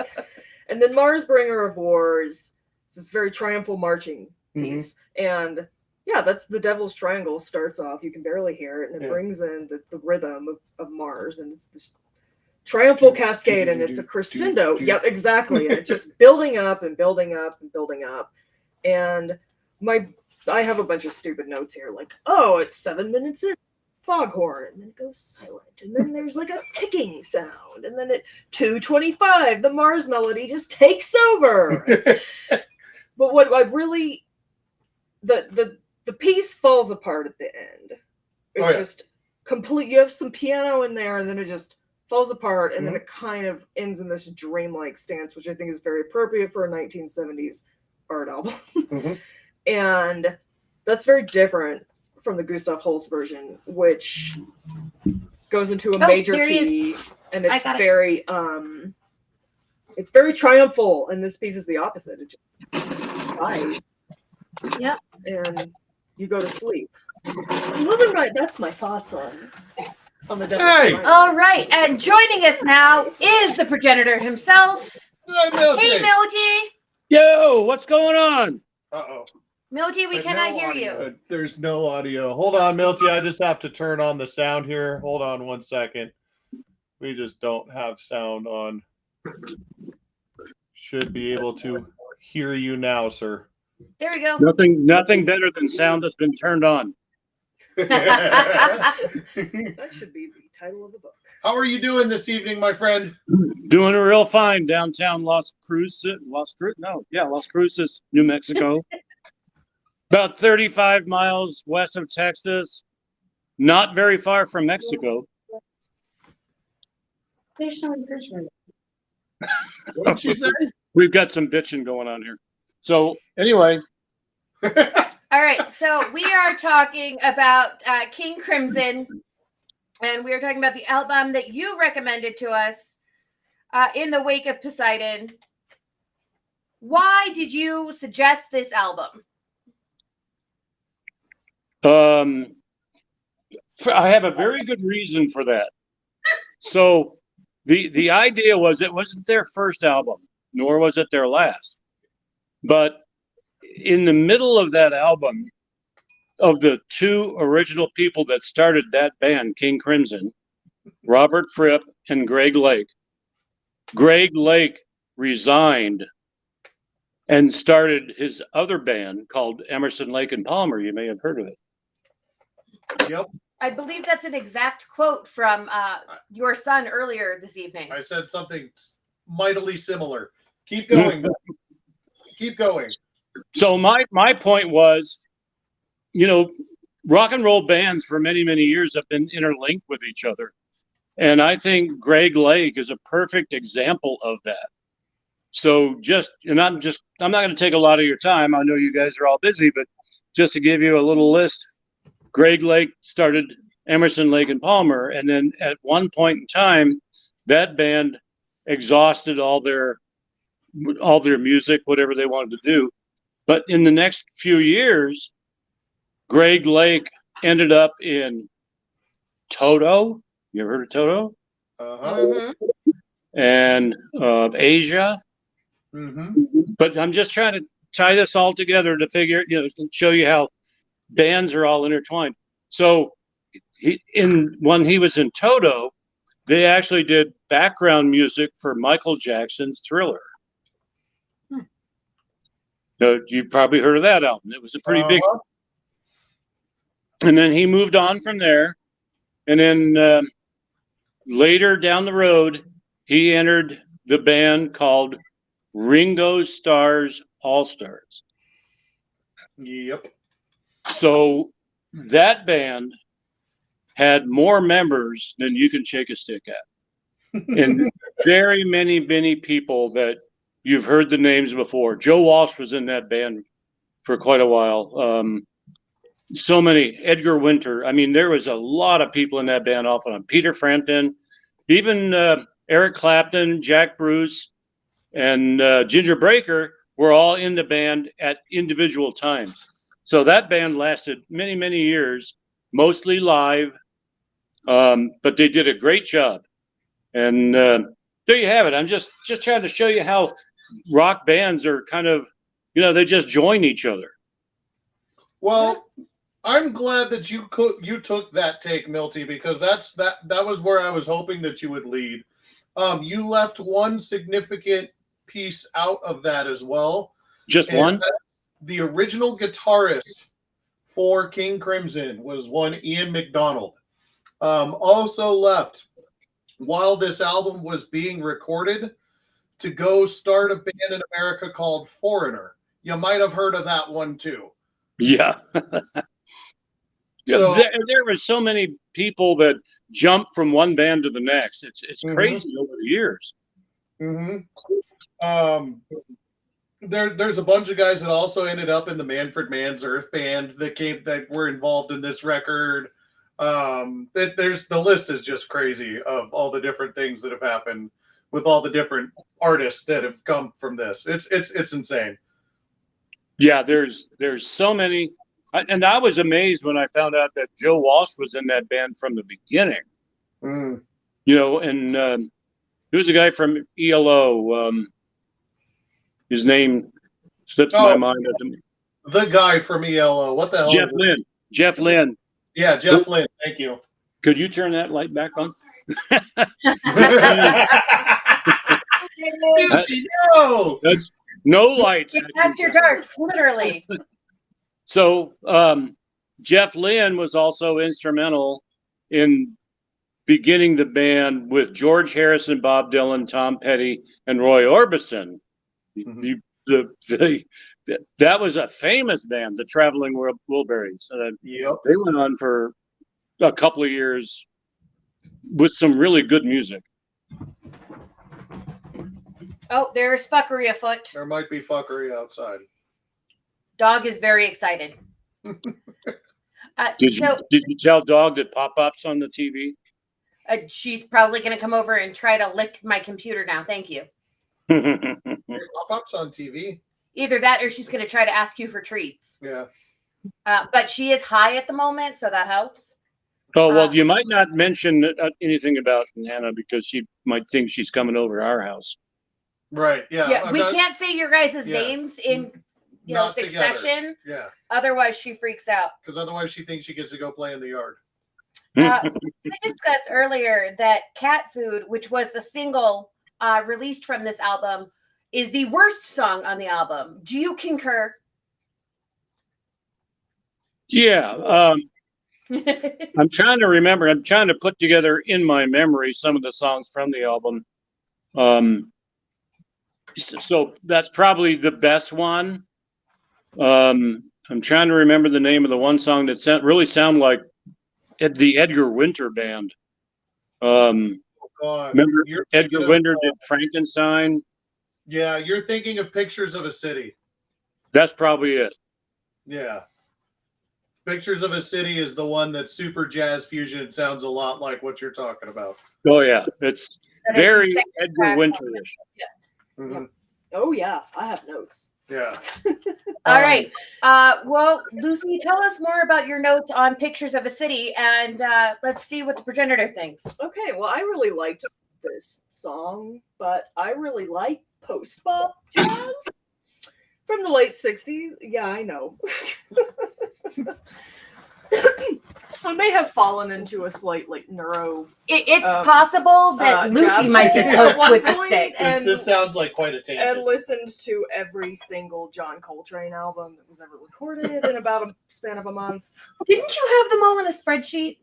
And then Mars Bringer of War is this very triumphal marching piece, and yeah, that's the Devil's Triangle starts off. You can barely hear it, and it Yeah. brings in the rhythm of Mars, and it's this triumphal cascade, and it's a crescendo. Yep, exactly. And it's just building up and building up and building up. And I have a bunch of stupid notes here, like, oh, it's 7 minutes in, foghorn, and then it goes silent, and then there's like a ticking sound, and then at 2:25, the Mars melody just takes over. But what I really the piece falls apart at the end. It Oh, yeah. just complete. You have some piano in there, and then it just falls apart, and then it kind of ends in this dreamlike stance, which I think is very appropriate for a 1970s art album. Mhm. And That's very different from the Gustav Holst version, which goes into a major there he key, and I it's got it. it's very triumphal. And this piece is the opposite. It just dies. Yep. And you go to sleep. He wasn't right. That's my thoughts on the death. Hey! Of All right, and joining us now is the progenitor himself. Hey, Milty. Hey, Milty. Yo, what's going on? Uh-oh. Milty, we But cannot no hear audio. you. There's no audio. Hold on, Milty. I just have to turn on the sound here. Hold on 1 second. We just don't have sound on. Should be able to hear you now, sir. There we go. Nothing better than sound that's been turned on. That should be the title of the book. How are you doing this evening, my friend? Doing real fine downtown Las Cruces, New Mexico. About 35 miles west of Texas. Not very far from Mexico. What did you say? We've got some bitching going on here. So anyway, All right, so we are talking about King Crimson, and we are talking about the album that you recommended to us, In the Wake of Poseidon. Why did you suggest this album? I have a very good reason for that. So the idea was it wasn't their first album, nor was it their last. But in the middle of that album, of the two original people that started that band, King Crimson, Robert Fripp and Greg Lake. Greg Lake resigned and started his other band called Emerson, Lake and Palmer. You may have heard of it. Yep. I believe that's an exact quote from your son earlier this evening. I said something mightily similar. Keep going. Keep going. So my point was, rock and roll bands for many, many years have been interlinked with each other. And I think Greg Lake is a perfect example of that. So I'm not going to take a lot of your time. I know you guys are all busy, but just to give you a little list, Greg Lake started Emerson, Lake and Palmer. And then at one point in time, that band exhausted all their music, whatever they wanted to do. But in the next few years, Greg Lake ended up in Toto. You ever heard of Toto? Uh-huh. Mm-hmm. And Asia. Mm-hmm. But I'm just trying to tie this all together to figure, show you how bands are all intertwined. So when he was in Toto, they actually did background music for Michael Jackson's Thriller. You've probably heard of that album. It was a pretty big. And then he moved on from there. And then later down the road, he entered the band called Ringo Starr's All Stars. Yep. So that band had more members than you can shake a stick at. And very many, many people that you've heard the names before. Joe Walsh was in that band for quite a while. So many. Edgar Winter. I mean, there was a lot of people in that band off and on. Peter Frampton, even Eric Clapton, Jack Bruce, and Ginger Baker were all in the band at individual times. So that band lasted many, many years, mostly live, but they did a great job. And there you have it. I'm just trying to show you how rock bands are kind of, they just join each other. Well, I'm glad that you took that take, Milty, because that was where I was hoping that you would lead. You left one significant piece out of that as well. Just one? The original guitarist for King Crimson was one Ian McDonald. Also left while this album was being recorded to go start a band in America called Foreigner. You might have heard of that one too. Yeah. So, there were so many people that jumped from one band to the next. It's crazy over the years. mm-hmm. there's a bunch of guys that also ended up in the Manfred Mann's Earth band that were involved in this record. There's the list is just crazy of all the different things that have happened with all the different artists that have come from this. It's insane. Yeah, there's so many, and I was amazed when I found out that Joe Walsh was in that band from the beginning. Mm. You know, and there was a guy from ELO. His name slips my mind. The guy from ELO. What the hell? Jeff Lynne. Jeff Lynne. Yeah, Jeff Lynne. Thank you. Could you turn that light back on? No. That's no lights. It's after dark, literally. So Jeff Lynne was also instrumental in beginning the band with George Harrison, Bob Dylan, Tom Petty, and Roy Orbison. That was a famous band, the Traveling Wilburys. Yep. They went on for a couple of years with some really good music. Oh, there's fuckery afoot. There might be fuckery outside. Dog is very excited. Did you tell Dog that pop-ups on the TV? She's probably going to come over and try to lick my computer now. Thank you. Pop-ups on TV. Either that or she's going to try to ask you for treats. Yeah. But she is high at the moment, so that helps. Oh, well, you might not mention anything about Hannah because she might think she's coming over to our house. Right. Yeah. Yeah, we can't say your guys' names in succession. Together. Yeah. Otherwise, she freaks out. Because otherwise, she thinks she gets to go play in the yard. I discussed earlier that Cat Food, which was the single released from this album, is the worst song on the album. Do you concur? Yeah. I'm trying to remember. I'm trying to put together in my memory some of the songs from the album. So that's probably the best one. I'm trying to remember the name of the one song that really sounded like the Edgar Winter Band. Remember Edgar Winter did Frankenstein? Yeah, you're thinking of Pictures of a City. That's probably it. Yeah. Pictures of a City is the one that's super jazz fusion. It sounds a lot like what you're talking about. Oh, yeah. It's very Edgar Winter-ish. Yes. Mm-hmm. Oh, yeah. I have notes. Yeah. All right. Well, Lucy, tell us more about your notes on Pictures of a City, and let's see what the progenitor thinks. Okay, well, I really liked this song, but I really like post-bop jazz from the late 60s. Yeah, I know. I may have fallen into a slight neuro. It's possible that Lucy might get hooked with the sticks. This sounds like quite a tangent. And listened to every single John Coltrane album that was ever recorded in about a span of a month. Didn't you have them all in a spreadsheet?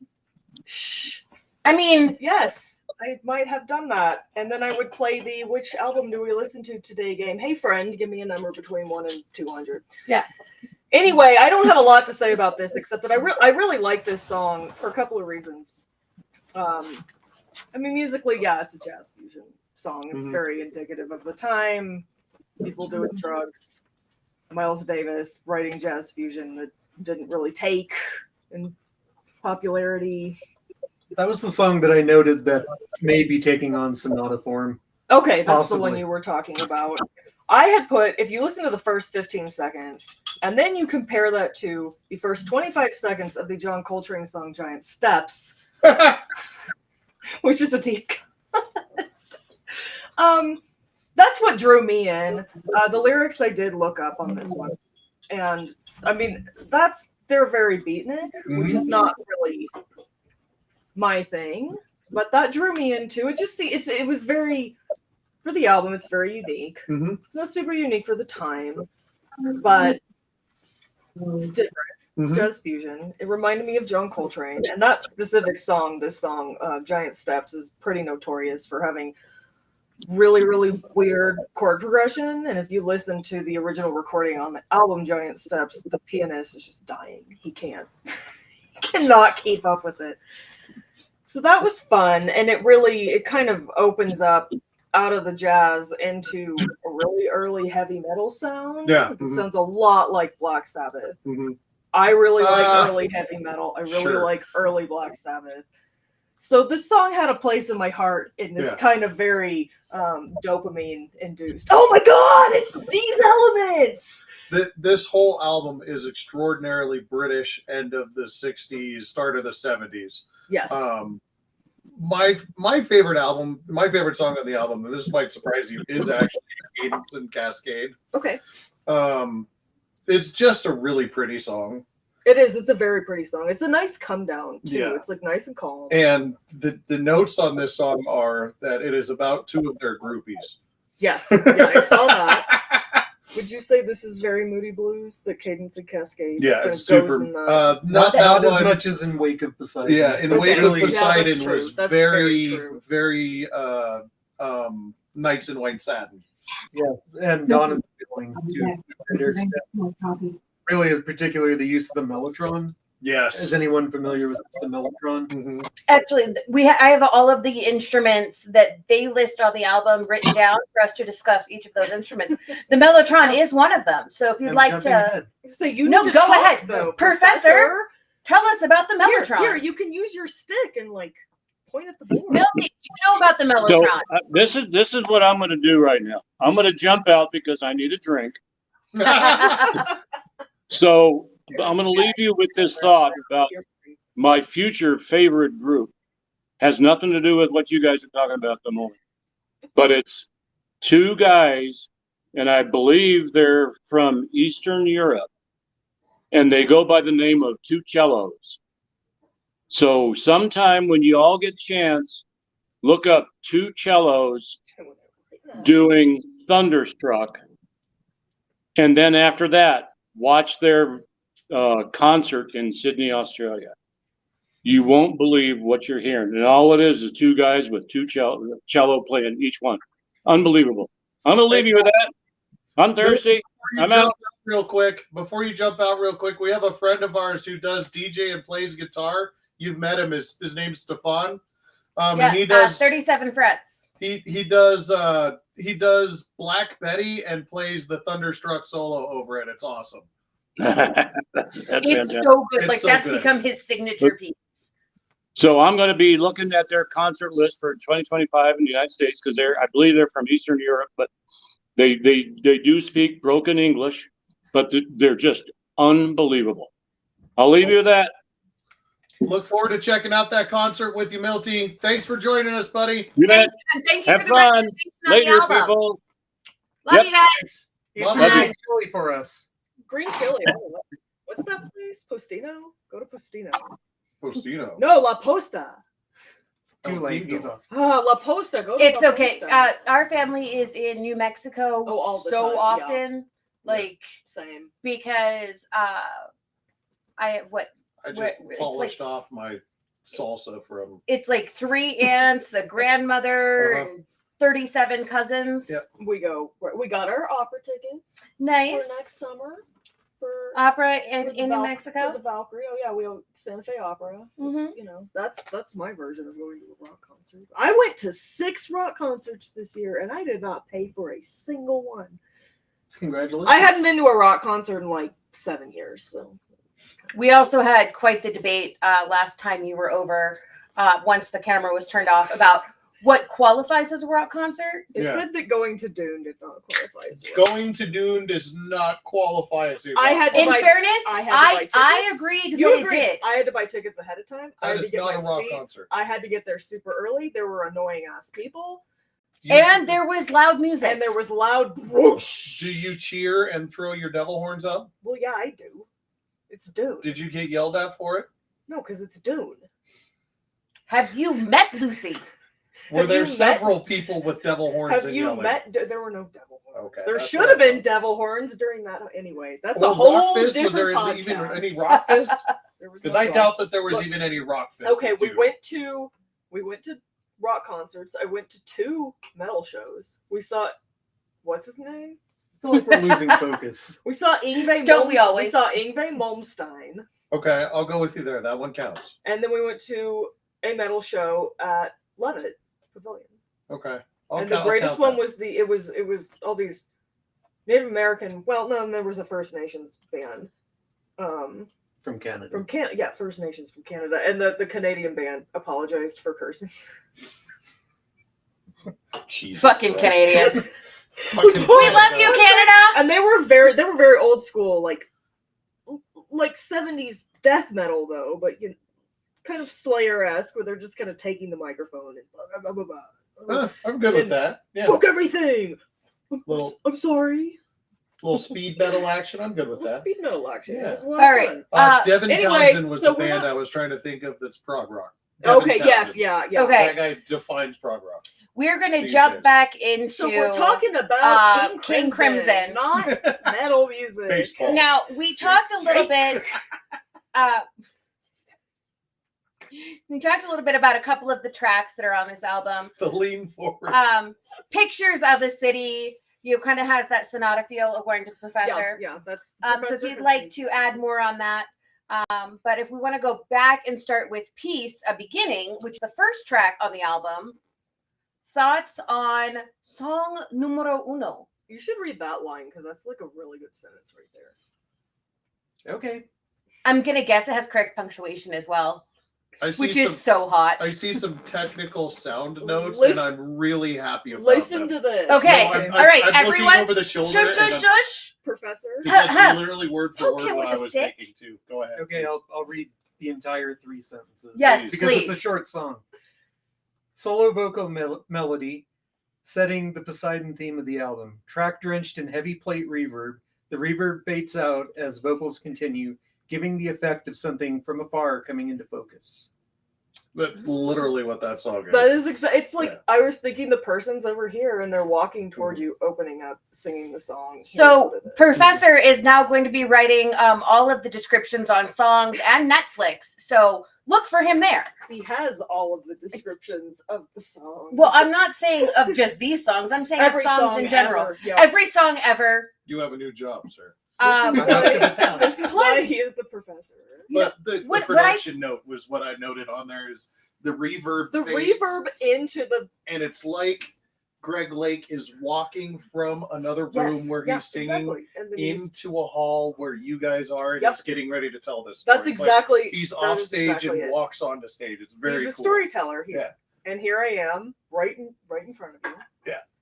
Shh. I mean, yes, I might have done that. And then I would play the "Which album do we listen to today?" game. Hey, friend, give me a number between 1 and 200. Yeah. Anyway, I don't have a lot to say about this except that I really like this song for a couple of reasons. I mean, musically, yeah, it's a jazz fusion song. It's very indicative of the time. People doing drugs. Miles Davis writing jazz fusion that didn't really take in popularity. That was the song that I noted that may be taking on sonata form. Okay, that's Possibly. the one you were talking about. I had put, if you listen to the first 15 seconds, and then you compare that to the first 25 seconds of the John Coltrane song Giant Steps, which is a deep cut. That's what drew me in. The lyrics I did look up on this one. And, I mean, they're very beatnik, which is not really my thing. But that drew me into it. It was very... For the album, it's very unique. Mm-hmm. It's not super unique for the time, but it's different. It's jazz fusion. It reminded me of John Coltrane. And that specific song, this song, Giant Steps, is pretty notorious for having really, really weird chord progression. And if you listen to the original recording on the album Giant Steps, the pianist is just dying. He cannot keep up with it. So that was fun. And it kind of opens up out of the jazz into a really early heavy metal sound. Yeah. It sounds a lot like Black Sabbath. Mhm. I really like early heavy metal. I really like early Black Sabbath. So this song had a place in my heart in this kind of very dopamine induced. Oh my god, it's these elements! This whole album is extraordinarily British, end of the 60s, start of the 70s. Yes. My favorite album, my favorite song on the album, and this might surprise you, is actually Cadence and Cascade. Okay. It's just a really pretty song. It is. It's a very pretty song. It's a nice come down too. Yeah. It's like nice and calm. And the notes on this song are that it is about two of their groupies. Yes. Yeah, I saw that. Would you say this is very Moody Blues, the Cadence and Cascade? Yeah, it's super. Not as much as in Wake of Poseidon. Yeah, in Wake of Poseidon was That's very Knights in White Satin. Yeah, and Donna's feeling too. Really, particularly the use of the mellotron. Yes. Is anyone familiar with the mellotron? Mm-hmm. Actually, I have all of the instruments that they list on the album written down for us to discuss each of those instruments. The mellotron is one of them. So if you'd like to, so you no, need to go talk, ahead, though, Professor. Tell us about the mellotron. Here, you can use your stick and like point at the board. Milty, do you know about the mellotron? So this is what I'm going to do right now. I'm going to jump out because I need a drink. So I'm going to leave you with this thought about my future favorite group. Has nothing to do with what you guys are talking about at the moment, but it's two guys, and I believe they're from Eastern Europe, and they go by the name of Two Cellos. So sometime when you all get a chance, look up Two Cellos doing Thunderstruck, and then after that, watch their concert in Sydney, Australia. You won't believe what you're hearing. And all it is two guys with two cello playing each one. Unbelievable. I'm going to leave you with that. I'm thirsty. I'm out. Real quick, before you jump out real quick, we have a friend of ours who does DJ and plays guitar. You've met him. His name's Stefan. And he does 37 frets. He does Black Betty and plays the Thunderstruck solo over it. It's awesome. That's It's fantastic. so good. It's Like so that's good. become his signature piece. So I'm going to be looking at their concert list for 2025 in the United States because I believe they're from Eastern Europe, but they do speak broken English, but they're just unbelievable. I'll leave you with that. Look forward to checking out that concert with you, Milty. Thanks for joining us, buddy. You bet. Thank you Have for the fun recommendation on the later, album. people. Love Yep. you guys. It's Love really you. chilly for us. Green chili. What's that place? Postino? Go to Postino. Postino. No, La Posta. Too late. He's off. Ah, La Posta. Go to It's La okay. Posta. Our family is in New Mexico all the so time, often, like Same. because I just it's polished off my salsa from. it's like 3 aunts, a grandmother, Uh-huh. and 37 cousins. Yep. We got our opera tickets Nice. for next summer. For Opera for in the New For Mexico. the Valkyrie. Oh yeah, we have Santa Fe Opera. Mhm. It's, that's my version of going to a rock concert. I went to 6 rock concerts this year, and I did not pay for a single one. Congratulations. I hadn't been to a rock concert in like 7 years, so. We also had quite the debate last time you were over, once the camera was turned off, about what qualifies as a rock concert. They Yeah. said that going to Dune did not qualify as a rock. Going to Dune does not qualify as a I rock had to In buy- fairness, I had to buy I tickets. agreed You that agreed. it did. I had to buy tickets ahead of time. I That had to is get not my a rock seat. concert. I had to get there super early. There were annoying ass people, And there was loud music. and there was loud whoosh. Do you cheer and throw your devil horns up? Well, yeah, I do. It's Dune. Did you get yelled at for it? No, because it's Dune. Have you met Lucy? Were Have there you met- several people with devil horns Have and you yelling? met? There were no devil horns. Okay, There that's should what have I been thought. devil horns during that. Anyway, that's Or a whole rock fist? different Was there podcast. even any rock fist? There was Because no I rock- doubt that there was Look, even any rock fist. Okay, we dude. went to rock concerts. I went to 2 metal shows. We saw what's his name? I feel like we're losing focus. We saw Yngwie. Don't we always? We saw Yngwie Malmsteen, Okay, I'll go with you there. That one counts. and then we went to a metal show at Levitt Pavilion. Okay. And the greatest one was it was all these Native American. Well, no, there was a First Nations band. From Canada. From Canada, yeah, First Nations from Canada, and the Canadian band apologized for cursing. Jesus Fucking Christ. Canadians. Fucking We love you, Canada. And they were very old school, like 70s death metal though, but you know, kind of Slayer-esque, where they're just kind of taking the microphone and blah, blah, blah, blah. I'm good with that. Yeah. Fuck everything. I'm sorry. Little speed metal action. I'm good with Well, that. speed metal action. Yeah. It was a lot All of right. fun. Devin anyway, Townsend was so the we're band not- I was trying to think of that's prog rock. Devin Okay. Yes. Townsend. Yeah. Yeah. Okay. That guy defines prog rock. We're gonna These jump days. back into. So we're talking about King Crimson. not metal music. Baseball. Now we talked a little bit. We talked a little bit about a couple of the tracks that are on this album. To lean forward. Pictures of the City. You kind of has that sonata feel, according to the professor. Yeah. That's. So if Professor you'd has like made to add sense. more on that. But if we want to go back and start with Peace, a Beginning, which is the first track on the album, thoughts on song numero uno? You should read that line because that's like a really good sentence right there. Okay. I'm going to guess it has correct punctuation as well, I see which some, is so hot. I see some technical sound notes, Listen- and I'm really happy about Listen them. to this. Okay. I'm, all right, I'm everyone. looking over the shoulder. Shush, and shush, I'm- shush. Professor. 'cause that's Huh. literally word for Poke word him what with I a was stick. thinking too. Go ahead. Okay, please. I'll read the entire 3 sentences. Yes, because it's a please. short song. Solo vocal melody, setting the Poseidon theme of the album. Track drenched in heavy plate reverb. The reverb fades out as vocals continue, giving the effect of something from afar coming into focus. That's literally what that song is. That is it's like Yeah. I was thinking the person's over here and they're walking toward you, opening up, singing the song. Here's So, what it is. Professor is now going to be writing all of the descriptions on songs and Netflix. So, look for him there. He has all of the descriptions of the songs. Well, I'm not saying of just these songs. I'm saying every of songs song in general. ever, yeah. Every song ever. You have a new job, sir. This is Up to the why, task. this is why Plus- he is the professor. But the what I- production note was what I noted on there is the reverb The fades, reverb into the and it's like Greg Lake is walking from another room yes, where yeah, he's singing exactly. And then he's- into a hall where you guys are, and Yep. he's getting ready to tell this story. that's Like, exactly he's that off is stage exactly and it. walks onto stage. It's very He's a cool. storyteller. He's Yeah. and here I am, right in front of you.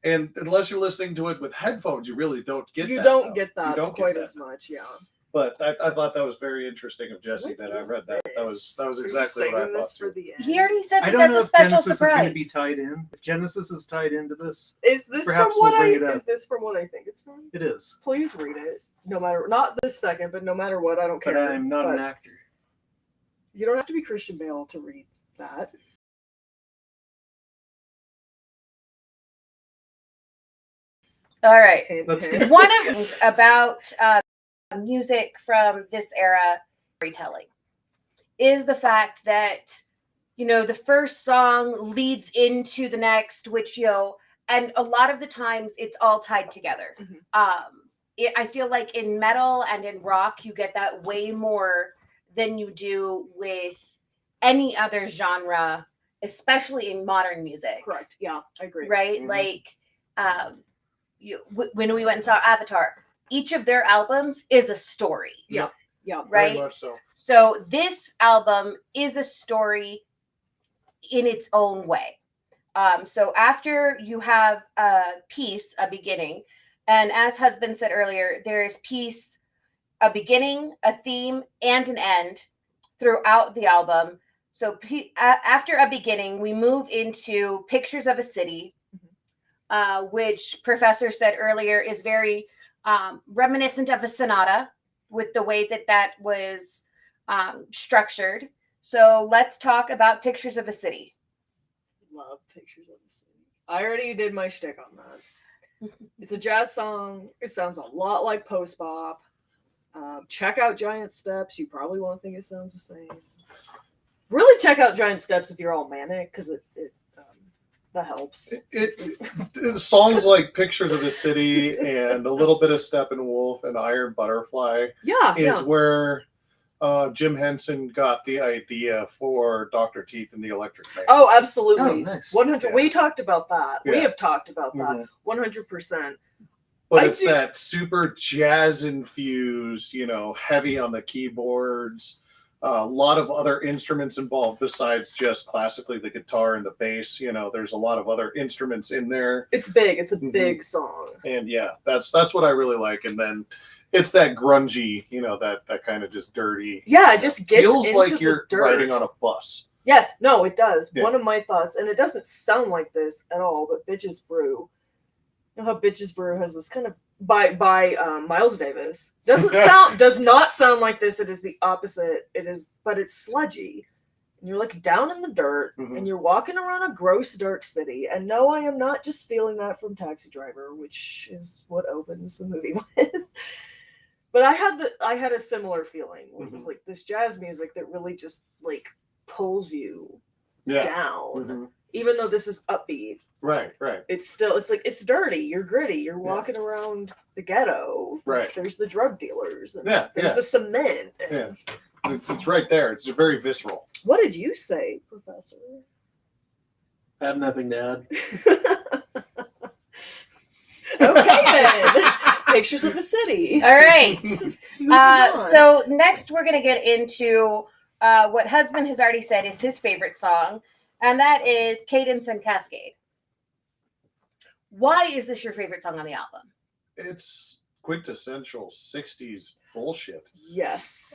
And unless you're listening to it with headphones, you really don't get You that. don't though. get that You don't quite get as that. much, yeah. But I thought that was very interesting of Jesse What that I is read that. That this? was Are you exactly what I saving thought this for too. the end? He already said I that don't that's know a if special Genesis is going to surprise. be tied in. If Genesis is tied into this, Is this Perhaps from what we'll bring it I up. is this from what I think it's from? it is. Please read it. No matter not this second, but no matter what, I don't But care. I'm not But an actor. you don't have to be Christian Bale to read that. All right. Hint, Let's hint. One of the things about music from this era, storytelling, is the fact that, you know, the first song leads into the next, which, you know, and a lot of the times it's all tied together. Mhm. I feel like in metal and in rock, you get that way more than you do with any other genre, especially in modern music. Correct. Yeah, I agree. Right? Mhm. Like, when we went and saw Avatar, each of their albums is a story, Yeah. Very right? much so. So this album is a story in its own way. So after you have Peace, a beginning, and as husband said earlier, there is Peace, a beginning, a theme, and an end throughout the album. So after a beginning, we move into Pictures of a City, which Professor said earlier is very reminiscent of a sonata with the way that that was structured. So let's talk about Pictures of a City. Love Pictures of the City. I already did my shtick on that. It's a jazz song. It sounds a lot like post bop. Check out Giant Steps. You probably won't think it sounds the same. Really check out Giant Steps if you're all manic, because that helps. Songs like Pictures of a City and a little bit of Steppenwolf and Iron Butterfly Yeah, is yeah. where Jim Henson got the idea for Dr. Teeth and the Electric Man. Oh, absolutely. Oh, nice. 100. Yeah. We talked about that. We Yeah. have talked about that. Mhm. 100%. But I it's do- that super jazz infused, heavy on the keyboards. A lot of other instruments involved besides just classically the guitar and the bass. There's a lot of other instruments in there. It's big. It's a Mhm. big song. And yeah, that's what I really like. And then it's that grungy, that kind of just dirty. Yeah, it just gets feels into like the you're dirt. riding on a bus. Yes, no, it does. Yeah. One of my thoughts, and it doesn't sound like this at all, but Bitches Brew. You know how Bitches Brew has this kind of by Miles Davis. Does not sound like this. It is the opposite. But it's sludgy. And you're like down in the dirt, Mhm. and you're walking around a gross dark city. And no, I am not just stealing that from Taxi Driver, which is what opens the movie with. But I had a similar feeling. Where it was like this jazz music that really just like pulls you Yeah. down. Mhm. Even though this is upbeat, Right. it's like it's dirty. You're gritty. You're walking around the ghetto. Right. There's the drug dealers. And Yeah, there's yeah. the cement. And Yeah. It's right there. It's very visceral. What did you say, Professor? I have nothing to add. Okay then. Pictures of a city. All right. Moving on. So next we're going to get into what husband has already said is his favorite song, and that is Cadence and Cascade. Why is this your favorite song on the album? It's quintessential 60s bullshit. Yes.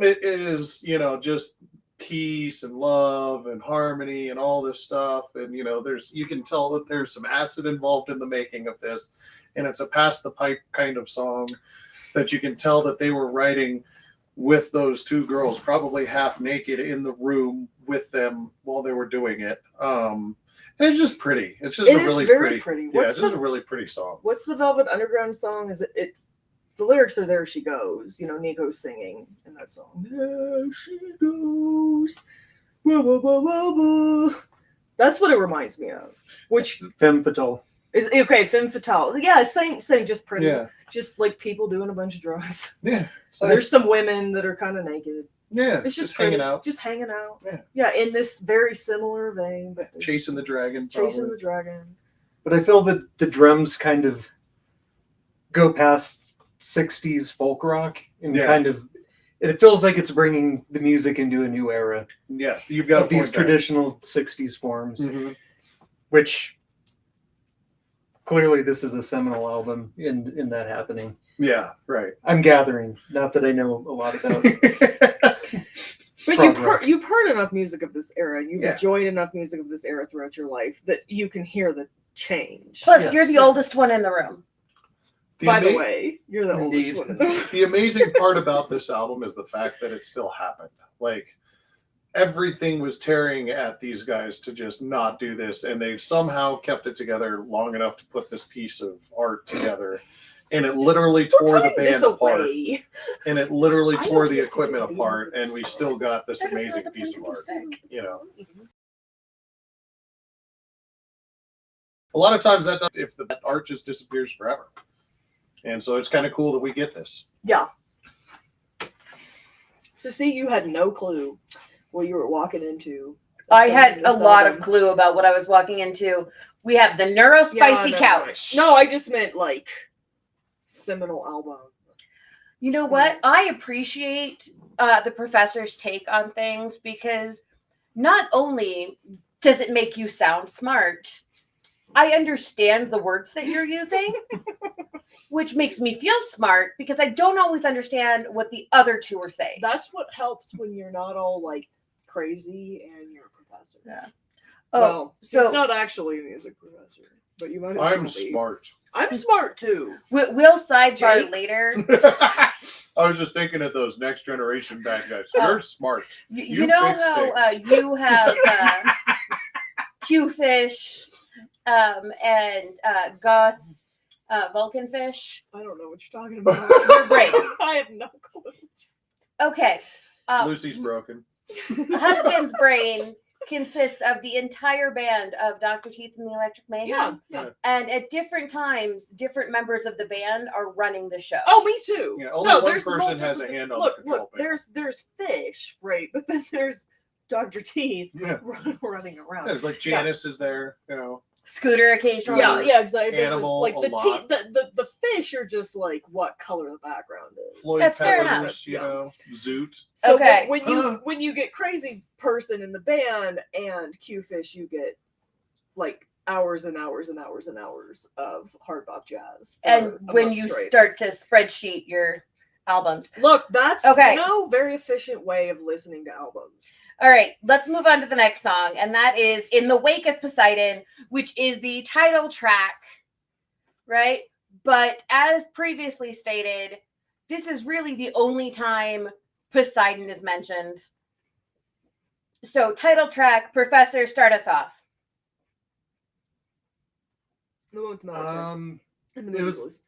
It is, just peace and love and harmony and all this stuff. And, you can tell that there's some acid involved in the making of this. And it's a past the pipe kind of song that you can tell that they were writing with those two girls, probably half naked in the room with them while they were doing it. And it's just pretty. It's just It a is really very pretty. pretty. Yeah, What's it's just the- a really pretty song. What's the Velvet Underground song? Is it? The lyrics are "There She Goes." Nico's singing in that song. There she goes. Whoa, whoa, whoa, whoa, whoa. That's what it reminds me of. Which Femme fatale. is okay. Femme fatale. Yeah, same. Just pretty. Yeah. Just like people doing a bunch of drugs. Yeah. So there's some women that are kind of naked. Yeah. It's just hanging pretty. out. Just hanging out. Yeah. Yeah, in this very similar vein, but there's- Chasing the dragon. chasing probably. the dragon. But I feel that the drums kind of go past 60s folk rock and Yeah. kind of it feels like it's bringing the music into a new era Yeah, you've got of these traditional 60s forms, Mm-hmm. which clearly this is a seminal album in that happening. Yeah, right. I'm gathering, not that I know a lot about But prog you've rock. heard enough music of this era, and you've Yeah. enjoyed enough music of this era throughout your life that you can hear the change. Plus, Yes. you're the oldest one in the room. By the ama- way, you're the Indeed. oldest one. In the room. the amazing part about this album is the fact that it still happened. Like everything was tearing at these guys to just not do this, and they somehow kept it together long enough to put this piece of art together. And it literally tore the Putting this band apart. away. And it literally I tore don't the get to equipment be apart, and we sick. still got this That is not amazing the piece point of of art. being sick. You know, a lot of times that if the art just disappears forever, and so it's kind of cool that we get this. Yeah. So see, you had no clue what you were walking into. I had a This lot of album. clue about what I was walking into. We have the Neuro Spicy Yeah, no, Couch. No, I just meant like seminal album. You know what? I appreciate the professor's take on things because not only does it make you sound smart, I understand the words that you're using, which makes me feel smart because I don't always understand what the other two are saying. That's what helps when you're not all like crazy and you're a professor. Yeah. Oh, Oh, so so he's not actually a music professor, but you might. As I'm well be. smart. I'm smart too. we'll sidebar Jake? later. I was just thinking of those next generation bad guys. Oh. You're smart. You You know fix how things. you have Q-fish and goth Vulcan fish. I don't know what you're talking about. Your brain. I have no clue. Okay. Lucy's broken. Husband's brain consists of the entire band of Dr. Teeth and the Electric Mayhem. Yeah. And at different times, different members of the band are running the show. Oh, me too. Yeah, only one there's person has a multiple- hand on look, the control Look, panel. there's Fish, right? But then there's Dr. Teeth Yeah. running around. There's like Janice is there, you know. Scooter occasionally. Yeah, exactly. Animal Like a the lot. the fish are just like what color the background is. Floyd That's fair enough. Peppers, you know, Zoot. So Okay. when you get crazy person in the band and Q-Fish, you get like hours and hours and hours and hours of hard bop jazz. for And a when month you straight. start to spreadsheet your albums. Look, that's Okay. very efficient way of listening to albums. All right, let's move on to the next song, and that is In the Wake of Poseidon, which is the title track, right? But as previously stated, this is really the only time Poseidon is mentioned. So, title track, Professor, start us off. The one with the Mellotron. And the it was- Beatles.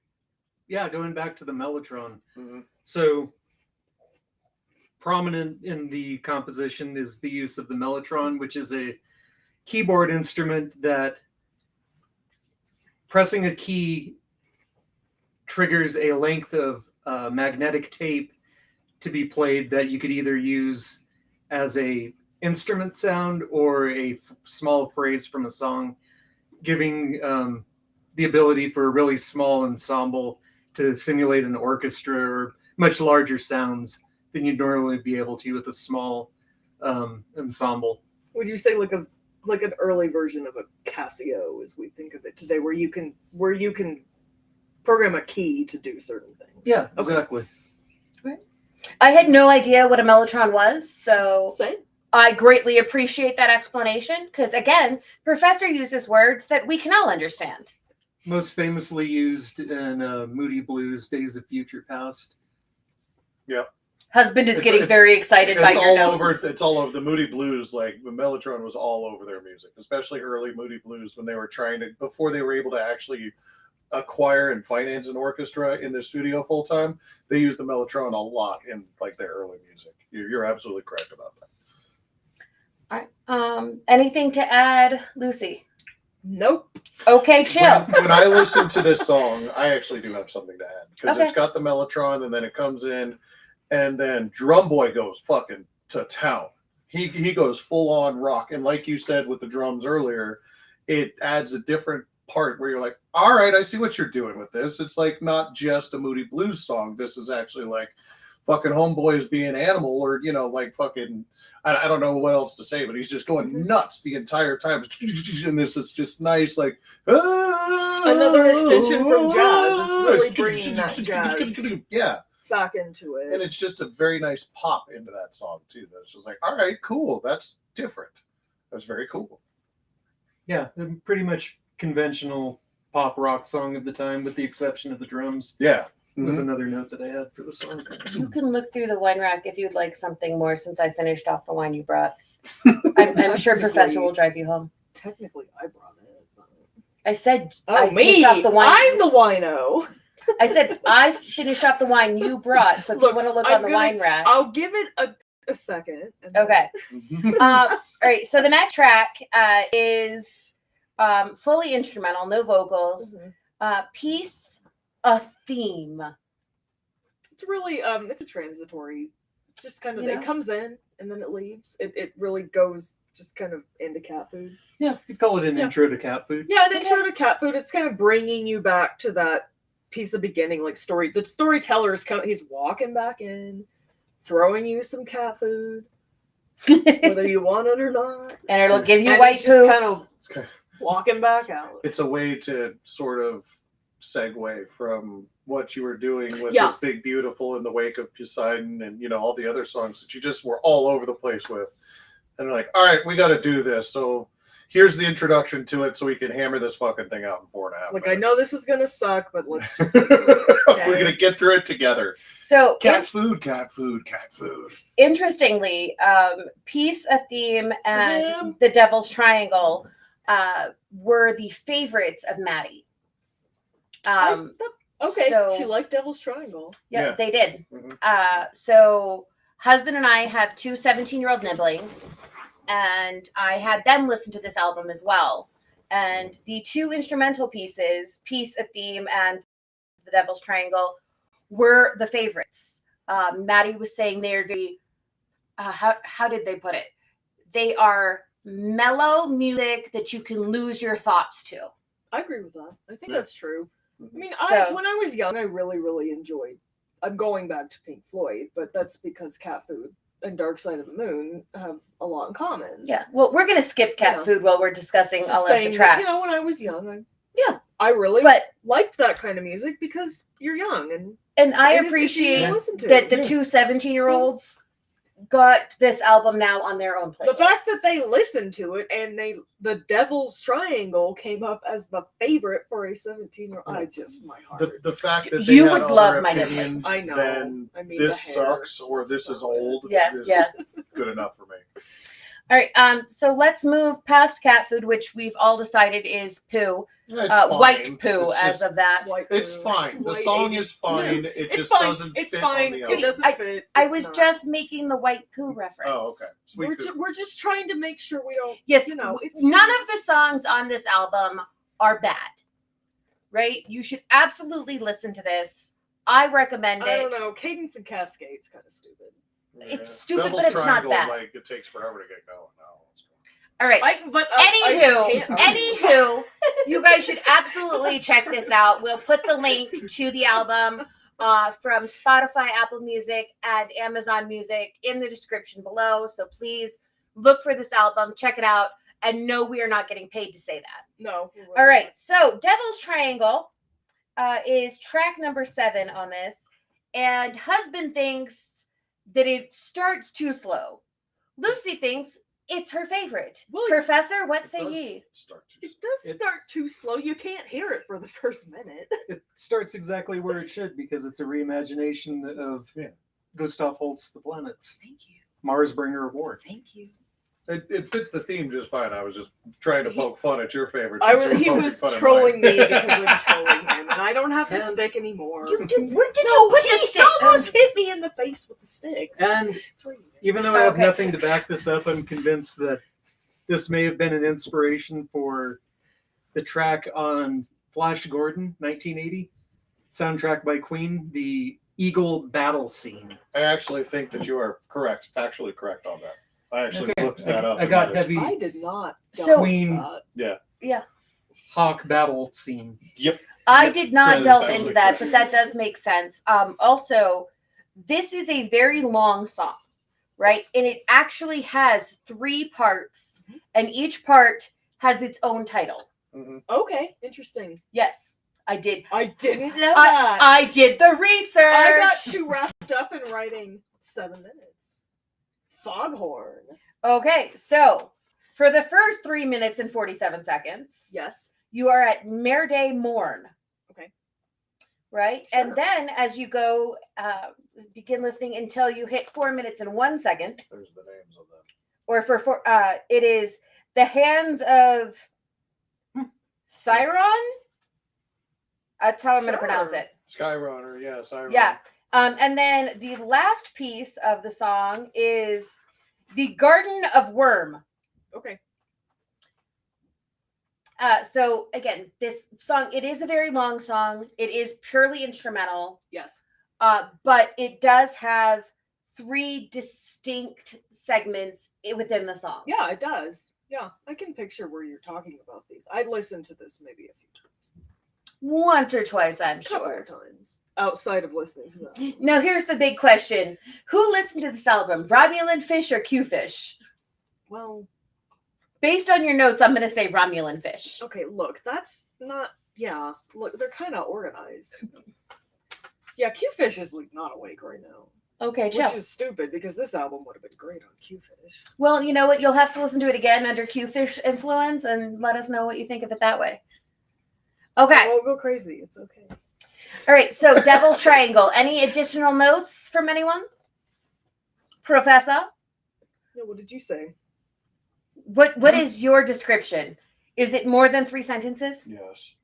Yeah, going back to the Mellotron. Mhm. So prominent in the composition is the use of the Mellotron, which is a keyboard instrument that pressing a key triggers a length of magnetic tape to be played that you could either use as a instrument sound or a small phrase from a song, giving the ability for a really small ensemble to simulate an orchestra or much larger sounds than you'd normally be able to with a small ensemble. Would you say like an early version of a Casio as we think of it today, where you can program a key to do certain things? Yeah, exactly. I had no idea what a mellotron was, so Same. I greatly appreciate that explanation because, again, Professor uses words that we can all understand. Most famously used in Moody Blues, Days of Future Past. Husband is It's- getting it's- very excited by It's your all notes. over. It's all over the Moody Blues. Like the Mellotron was all over their music, especially early Moody Blues when they were trying to before they were able to actually acquire and finance an orchestra in their studio full time. They used the Mellotron a lot in like their early music. You're absolutely correct about that. All right. Anything to add, Lucy? Nope. Okay, chill. When I listen to this song, I actually do have something to add because Okay. it's got the Mellotron and then it comes in, and then Drum Boy goes fucking to town. He goes full on rock, and like you said with the drums earlier, it adds a different part where you're like, all right, I see what you're doing with this. It's like not just a Moody Blues song. This is actually like fucking Homeboys being Animal, or like fucking I don't know what else to say, but he's just going nuts the entire time. And this is just nice, like Another extension from jazz. It's really bringing that jazz yeah, back into it. and it's just a very nice pop into that song too. That's just like, all right, cool. That's different. That's very cool. Yeah, a pretty much conventional pop rock song of the time, with the exception of the drums. Yeah. Was Mhm. another note that I had for the song. You can look through the wine rack if you'd like something more since I finished off the wine you brought. I'm sure Professor will drive you home. Technically, I brought it. but- I said Oh, I me! finished off the wine. I'm the wino. I said I finished off the wine you brought. So if Look, you want to look I'm on the gonna- wine rack. I'll give it a second. and then- Okay. All right. So the next track is fully instrumental, no vocals. Mhm. Piece, a theme. It's really it's a transitory. It's just kind of You know? it comes in and then it leaves. It really goes just kind of into cat food. Yeah, you call it an Yeah. intro to cat food. Yeah, and Okay. intro to cat food. It's kind of bringing you back to that piece of beginning, like story. The storyteller is he's walking back in, throwing you some cat food, whether you want it or not. And it'll give you And white he's just poo. kind of It's kind of- walking back out. it's a way to sort of segue from what you were doing with Yeah. this Big Beautiful in the Wake of Poseidon and all the other songs that you just were all over the place with. And they're like, all right, we got to do this. So here's the introduction to it so we can hammer this fucking thing out in 4.5 Like, I minutes. know this is gonna suck, but let's just get through it, okay? We're going to get through it together. So Cat food, cat food, cat food. interestingly, Peace, a Theme, and Yeah. The Devil's Triangle were the favorites of Maddie. Okay, so- she liked Devil's Triangle. Yeah, Yeah. they did. Mhm. So husband and I have two 17-year-old nibblings, and I had them listen to this album as well. And the two instrumental pieces, Peace, a Theme, and The Devil's Triangle, were the favorites. Maddie was saying they're very, how did they put it? They are mellow music that you can lose your thoughts to. I agree with that. I think Yeah. that's true. I mean, So- when I was young, I really, really enjoyed. I'm going back to Pink Floyd, but that's because Cat Food and Dark Side of the Moon have a lot in common. Yeah, well, we're gonna skip Cat Yeah. Food while we're discussing Just all of saying the that, tracks. when I was young, Yeah. I really But liked that kind of music because you're young and I it is easy to appreciate listen to. that the two 17-year-olds got this album now on their own playlist. The fact that they listened to it and the Devil's Triangle came up as the favorite for a 17-year-old, I just my heart. The fact that they You had would other love my opinions I know. than I mean, this the hair sucks or this is so old Yeah, is yeah. good enough for me. All right, so let's move past Cat Food, which we've all decided is poo. Yeah, it's fine. White poo It's as just- of that. White It's Poo, fine. The White song 80s. is fine. It It's just fine. doesn't It's fit fine. on the It album. doesn't fit. I It's was not. just making the white poo reference. Oh, okay. Sweet poo. We're just trying to make sure we don't. Yes, You know, it's none of the songs on this album are bad, right? You should absolutely listen to this. I recommend I it. don't know. Cadence and Cascade's kind of stupid. It's stupid, Devil's but it's not Triangle, bad. Like it takes forever to get going. No, it's cool. All right. Anywho, Anywho, you guys should absolutely check this out. We'll put the link to the album from Spotify, Apple Music, and Amazon Music in the description below. So please look for this album, check it out, and no, we are not getting paid to say that. No. All right. So Devil's Triangle is track number 7 on this, and Husband thinks that it starts too slow. Lucy thinks it's her favorite. Well, Professor, what It say does ye? start to- It does start too slow. You can't hear it for the first minute. It starts exactly where it should because it's a reimagination of Yeah. Gustav Holst's The Planets, Thank you. Mars Bringer of War. Thank you. It fits the theme just fine. I was just trying to poke fun at your favorites. He was trolling me because I'm trolling him, and I don't have the And- stick anymore. Where did you put the he stick? almost hit me in the face with the sticks. And It's right here. even though I have Okay. nothing to back this up, I'm convinced that this may have been an inspiration for the track on Flash Gordon, 1980, soundtrack by Queen, the Eagle battle scene. I actually think that you are correct, factually correct on that. I actually Okay. looked that up. I got and heavy I did not. So- Queen- that. Hawk battle scene. I did not That is delve actually into that, correct. but that does make sense. Also, this is a very long song, right? Yes. And it actually has 3 parts, Mhm. and each part has its own title. Mhm. Okay, interesting. Yes, I did. I didn't know that. I did the research. I got too wrapped up in writing 7 minutes. Foghorn. Okay, so for the first 3 minutes and 47 seconds, Yes. you are at Merde Morn. Okay. Right? Sure. And then as you go, begin listening until you hit 4 minutes and 1 second, There's the names of them. or it is The Hands of Siron. That's how I'm going to pronounce Sure. it. Skyrunner, yes, I remember. Yeah. And then the last piece of the song is The Garden of Worm. Okay. So again, this song, it is a very long song. It is purely instrumental, Yes. but it does have 3 distinct segments within the song. Yeah, it does. Yeah, I can picture where you're talking about these. I listened to this maybe a few times. Once or twice, I'm A couple sure. of times. Outside of listening to that. Now, here's the big question. Who listened to this album, Romulan Fish or Q-Fish? Well, Based on your notes, I'm going to say Romulan Fish. okay, look, that's not. Yeah, look, they're kind of organized. Yeah, Q-Fish is like not awake right now, Okay, chill. which is stupid because this album would have been great on Q-Fish. Well, you know what? You'll have to listen to it again under Q-Fish influence and let us know what you think of it that way. Okay. I won't go crazy. It's okay. All right. So, Devil's Triangle. Any additional notes from anyone? Professor? No, what did you say? What is your description? Is it more than 3 sentences? Yes.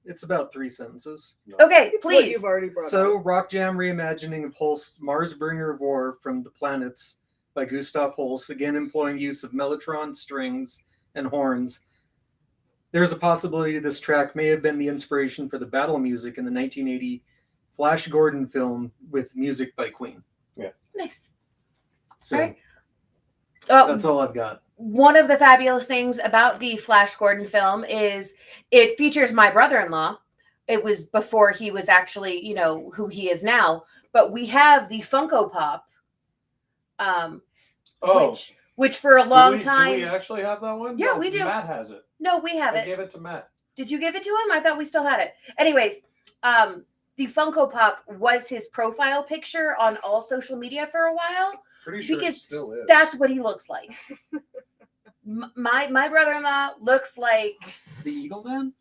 It's about 3 sentences. No. Okay, It's what please. you've already brought So, up. Rock Jam reimagining of Holst's Mars Bringer of War from The Planets by Gustav Holst, again employing use of mellotron, strings, and horns. There's a possibility this track may have been the inspiration for the battle music in the 1980 Flash Gordon film with music by Queen. Nice. So All right. that's all I've got. One of the fabulous things about the Flash Gordon film is it features my brother-in-law. It was before he was actually, who he is now. But we have the Funko Pop, Oh, which for a long do time. we actually have that one? Yeah, No, we do. Matt has it. No, we have I it. gave it to Matt. Did you give it to him? I thought we still had it. Anyways, the Funko Pop was his profile picture on all social media for a while. Pretty sure Because it still is. That's what he looks like. My brother-in-law looks like The Eagle Man?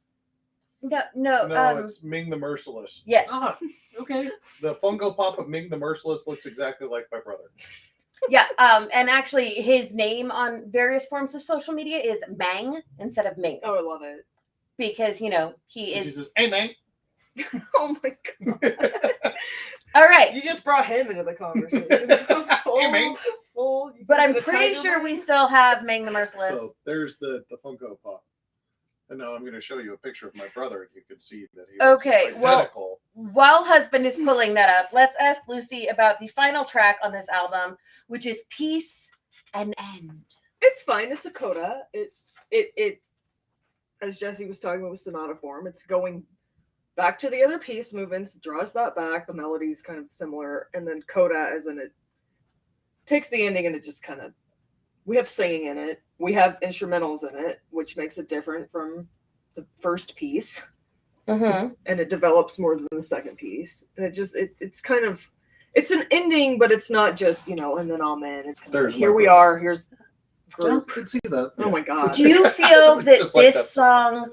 no. No, it's Ming the Merciless. Yes. Ah, okay. The Funko Pop of Ming the Merciless looks exactly like my brother. Yeah. And actually, his name on various forms of social media is Mang instead of Ming Oh, I love it. because he He is. says, "Hey, man." Oh my god. All right. You just brought him into the conversation. Hey, man. But I'm pretty sure we still have Mang the Merciless. So there's the Funko Pop. And now I'm going to show you a picture of my brother, and you can see that he Okay, looks well- identical. While husband is pulling that up, let's ask Lucy about the final track on this album, which is Peace and End. It's fine. It's a coda. It as Jesse was talking about with sonata form, it's going back to the other piece movements, draws that back. The melody's kind of similar, and then coda as in it takes the ending and it just kind of we have singing in it. We have instrumentals in it, which makes it different from the first piece. Mm-hmm. And it develops more than the second piece. And it's kind of it's an ending, but it's not just, and then amen. It's kind of There's like, here my we brother. are, here's I group. could see that. Oh my god. Do you feel It's that just like this that. song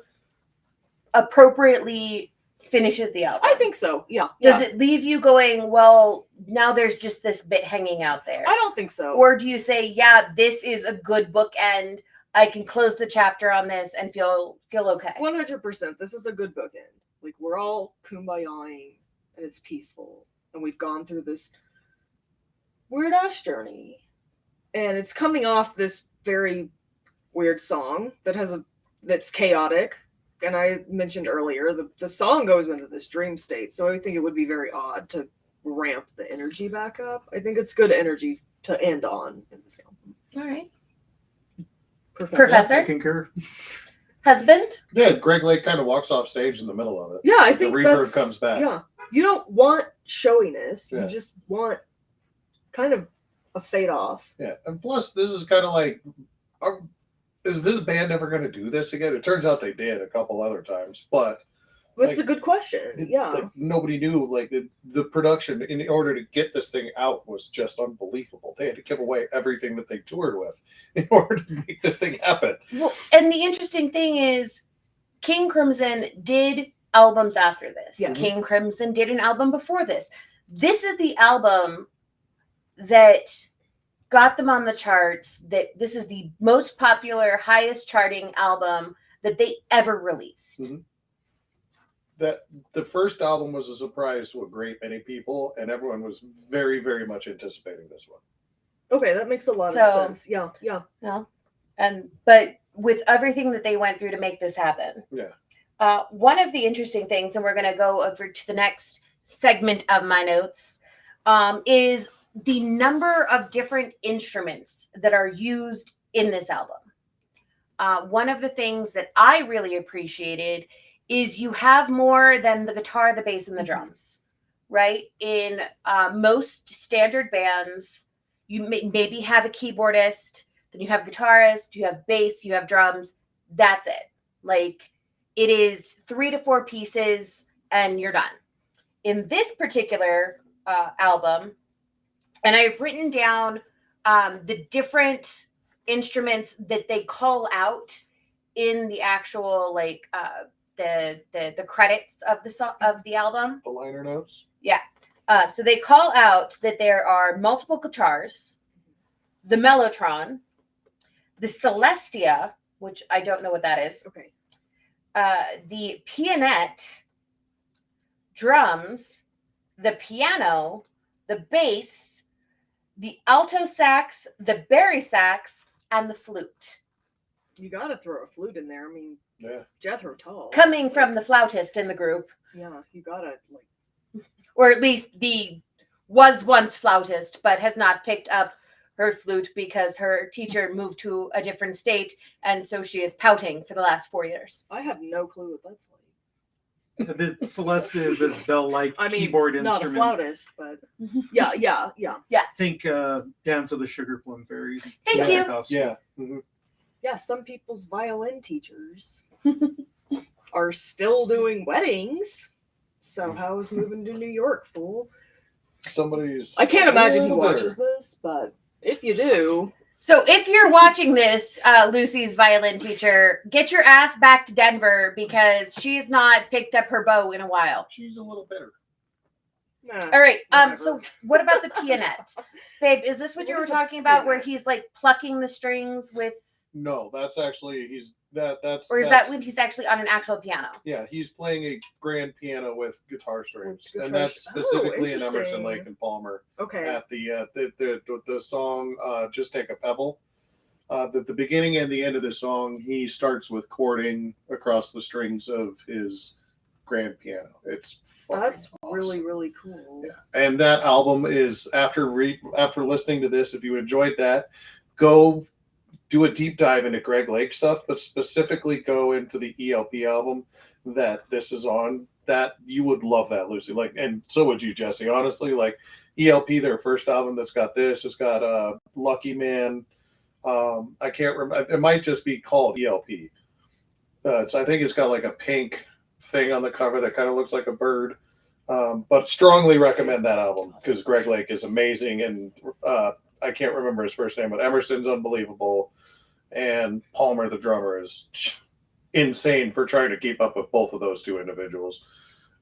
appropriately finishes the album? I think so. Yeah. Does yeah. it leave you going, well, now there's just this bit hanging out there? I don't think so. Or do you say, yeah, this is a good bookend. I can close the chapter on this and feel okay. 100%. This is a good bookend. Like, we're all kumbayaing and it's peaceful. And we've gone through this weird ass journey. And it's coming off this very weird song that's chaotic. And I mentioned earlier, the song goes into this dream state. So I think it would be very odd to ramp the energy back up. I think it's good energy to end on in this album. All right. Professor? I concur. Husband? Yeah, Greg Lake kind of walks off stage in the middle of it. Yeah, I The think reverb that's, comes back. Yeah, you don't want showiness. Yeah. You just want kind of a fade off. Yeah, and plus, this is kind of like, is this band ever going to do this again? It turns out they did a couple other times, but That's Like, a good question. Yeah, like nobody knew. Like the production, in order to get this thing out, was just unbelievable. They had to give away everything that they toured with in order to make this thing happen. Well, and the interesting thing is, King Crimson did albums after this. Yes. King Crimson did an album before this. This is the album that got them on the charts. That this is the most popular, highest charting album that they ever released. Mhm. That the first album was a surprise to a great many people, and everyone was very, very much anticipating this one. okay, that makes a lot So- of sense. Yeah, yeah. But with everything that they went through to make this happen. Yeah. One of the interesting things, and we're going to go over to the next segment of my notes, is the number of different instruments that are used in this album. One of the things that I really appreciated is you have more than the guitar, the bass, and the drums, right? In most standard bands, you maybe have a keyboardist, then you have guitarist, you have bass, you have drums. That's it. Like, it is 3 to 4 pieces and you're done. In this particular album, and I've written down the different instruments that they call out in the actual the credits of the album. The liner notes. So they call out that there are multiple guitars, the mellotron, the Celestia, which I don't know what that is, Okay. the pianette, drums, the piano, the bass, the alto sax, the bari sax, and the flute. You gotta throw a flute in there. I mean, Yeah. Jethro Tull. Coming from the flautist in the group, Yeah, you gotta, like... or at least the was once flautist, but has not picked up her flute because her teacher moved to a different state, and so she is pouting for the last 4 years. I have no clue what that's like. The Celesta is a bell-like I mean, keyboard not instrument. a flautist, but... Yeah. Think Dance of the Sugar Plum Fairies. Thank you. Costume. Yeah. Mhm. Yeah, some people's violin teachers are still doing weddings. So how is moving to New York, fool? Somebody's. I can't imagine he a little watches bitter. this, but if you do, So if you're watching this, Lucy's violin teacher, get your ass back to Denver because she's not picked up her bow in a while. She's a little bitter. nah. All right. Whatever. So what about the pianette, babe? Is this what you What were is a talking about, where pianette? he's like plucking the strings with, No, that's actually that's. or is that's, that when he's actually on an actual piano? Yeah, he's playing a grand piano with guitar strings, With and guitar that's strings. specifically in Interesting. Emerson, Lake and Palmer Okay. at the song "Just Take a Pebble." The beginning and the end of the song, he starts with chording across the strings of his grand piano. It's fucking That's awesome. really, really cool. Yeah. And that album is after listening to this, if you enjoyed that, go do a deep dive into Greg Lake stuff, but specifically go into the ELP album that this is on. That you would love that, Lucy. Like, and so would you, Jesse. Honestly, like ELP, their first album that's got this. It's got Lucky Man. I can't remember. It might just be called ELP. I think it's got like a pink thing on the cover that kind of looks like a bird. But strongly recommend that album because Greg Lake is amazing, and I can't remember his first name, but Emerson's unbelievable, and Palmer, the drummer, is insane for trying to keep up with both of those two individuals.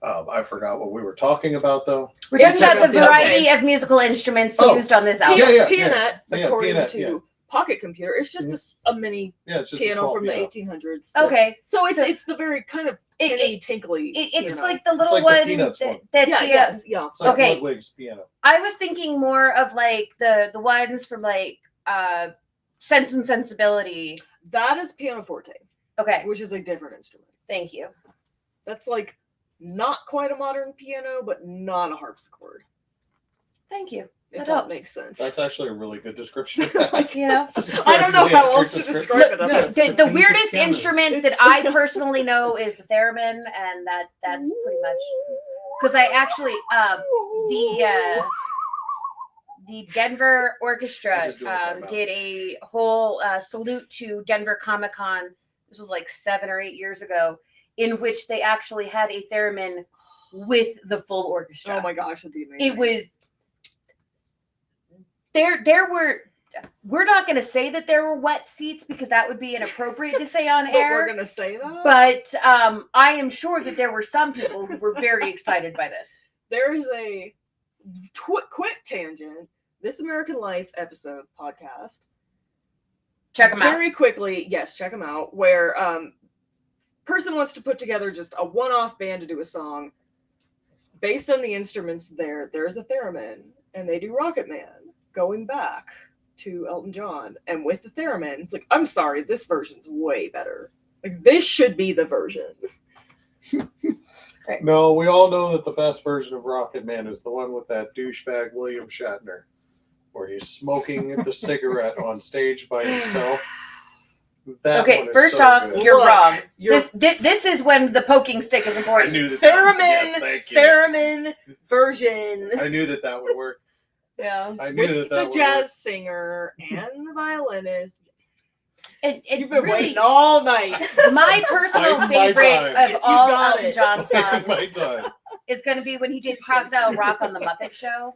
I forgot what we were talking about, though. We're talking Yeah, about the yeah, variety of musical instruments Oh. used on this album. Yeah, Pianette, yeah, according pianette, to yeah. Pocket Computer, it's just a mini Yeah, it's just a piano small from piano. the 1800s. Okay. So it's So- it's the very kind of It- tinny, tinkly. It's piano. like the little like the one Peanuts one. that yeah, the, yes, yeah. It's like Okay. Ludwig's piano. I was thinking more of like the ones from like Sense and Sensibility. That is pianoforte, Okay, which is a different instrument. thank you. That's like not quite a modern piano, but not a harpsichord. Thank you. If That that helps. makes sense. That's actually a really good description. Like, You know, I don't know how else to Description. describe it. the, other the, than- the It's weirdest pianos. instrument that It's- I personally know is the theremin, and that's pretty much because I actually the Denver I Orchestra just do it with my mouth. did a whole salute to Denver Comic Con. This was like 7 or 8 years ago, in which they actually had a theremin with the full orchestra. Oh my gosh, that'd be amazing. It was there were, we're not going to say that there were wet seats because that would be inappropriate to say on But we're air, gonna say that. but I am sure that there were some people who were very excited by this. There is a quick tangent. This American Life episode podcast. Check them out. Very quickly, yes, check them out. Where person wants to put together just a one-off band to do a song based on the instruments. There's a theremin, and they do Rocket Man, going back to Elton John, and with the theremin, it's like, I'm sorry, this version's way better. Like, this should be the version. No, we all know that the best version of Rocket Man is the one with that douchebag William Shatner, where he's smoking the cigarette on stage by himself. That Okay, one is first so off, good. you're Look, wrong. you're- This is when the poking stick is I important. knew that. Theremin, Yes, thank you. theremin version. I knew that would work. Yeah. I knew With that the would jazz work. singer and the violinist. It You've been really, waiting all night. my personal Biding my favorite time. of all got Elton it. John songs My time. is going to be when he did Touche. Crocodile Rock on the Muppet Show.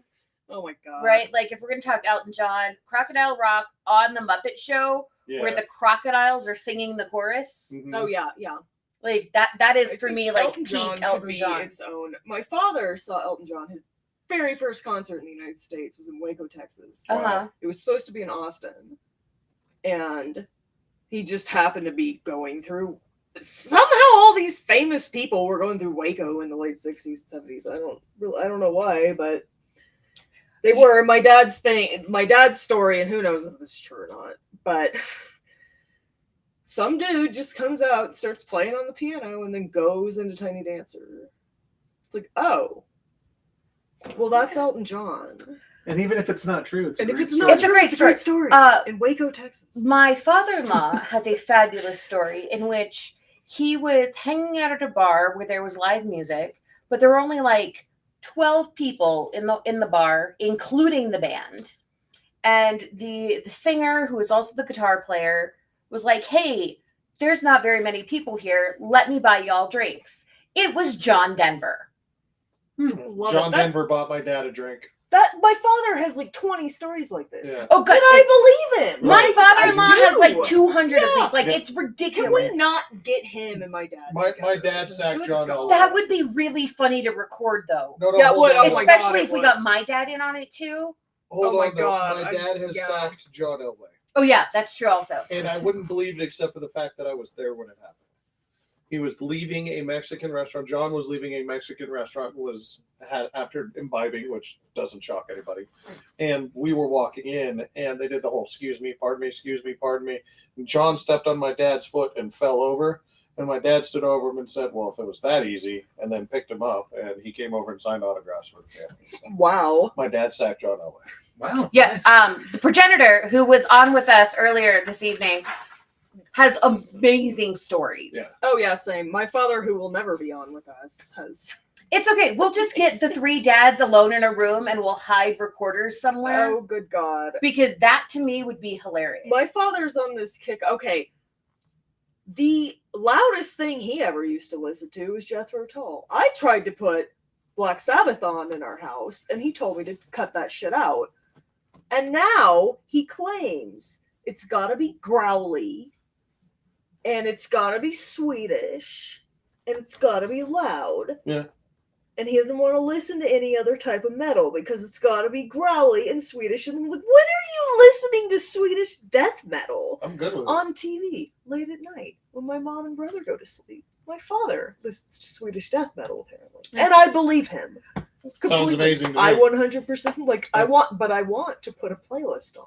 Oh my god. Right? Like, if we're going to talk Elton John, Crocodile Rock on the Muppet Show, Yeah. where the crocodiles are singing the chorus. Mhm. Oh yeah, yeah. Like, that is I for think me, like, Elton peak John could Elton be John. its own. My father saw Elton John. His very first concert in the United States was in Waco, Texas. Uh-huh. It was supposed to be in Austin, and he just happened to be going through. Somehow, all these famous people were going through Waco in the late '60s and '70s. I don't know why, but They were my dad's story, and who knows if this is true or not, but some dude just comes out, starts playing on the piano, and then goes into Tiny Dancer. It's like, oh, well, that's Elton John. And even if it's not true, it's a great It's story. not It's a true, great it's a great story. Uh, In Waco, Texas. My father-in-law has a fabulous story in which he was hanging out at a bar where there was live music, but there were only like 12 people in the bar, including the band. And the singer, who was also the guitar player, was like, "Hey, there's not very many people here. Let me buy y'all drinks." It was John Denver. Love John it. Denver bought my dad a drink. That my father has like 20 stories like this. Yeah. Oh, God. And I believe him. My father-in-law I has do. like 200 of Yeah. these. Like, Yeah. it's ridiculous. Can we not get him and my dad? My together? dad sacked Good John God. Elway. That would be really funny to record, though. No, Yeah, hold what? on. Oh my God, Especially it if we would. got my dad in on it, too. Hold Oh my on, though. God, My dad has yeah. sacked John Elway. Oh, yeah, that's true also. And I wouldn't believe it except for the fact that I was there when it happened. He was leaving a Mexican restaurant. John was leaving a Mexican restaurant had after imbibing, which doesn't shock anybody. And we were walking in, and they did the whole "excuse me, pardon me, excuse me, pardon me." And John stepped on my dad's foot and fell over. And my dad stood over him and said, "Well, if it was that easy," and then picked him up, and he came over and signed autographs for the family. So Wow. my dad sacked John Elway. Wow. Yeah, nice. the progenitor who was on with us earlier this evening has amazing stories. Yeah. Oh yeah, same. My father, who will never be on with us, has. It's okay. We'll just get the three dads alone in a room and we'll hide recorders somewhere. Oh, good God. Because that to me would be hilarious. My father's on this kick. Okay. The loudest thing he ever used to listen to was Jethro Tull. I tried to put Black Sabbath on in our house, and he told me to cut that shit out. And now he claims it's got to be growly, and it's got to be Swedish, and it's got to be loud. Yeah. And he didn't want to listen to any other type of metal because it's got to be growly and Swedish. And I'm like, when are you listening to Swedish death metal I'm good with it. on TV late at night when my mom and brother go to sleep? My father listens to Swedish death metal, apparently. And I believe him. Sounds completely. amazing to me. I 100% like. I want to put a playlist on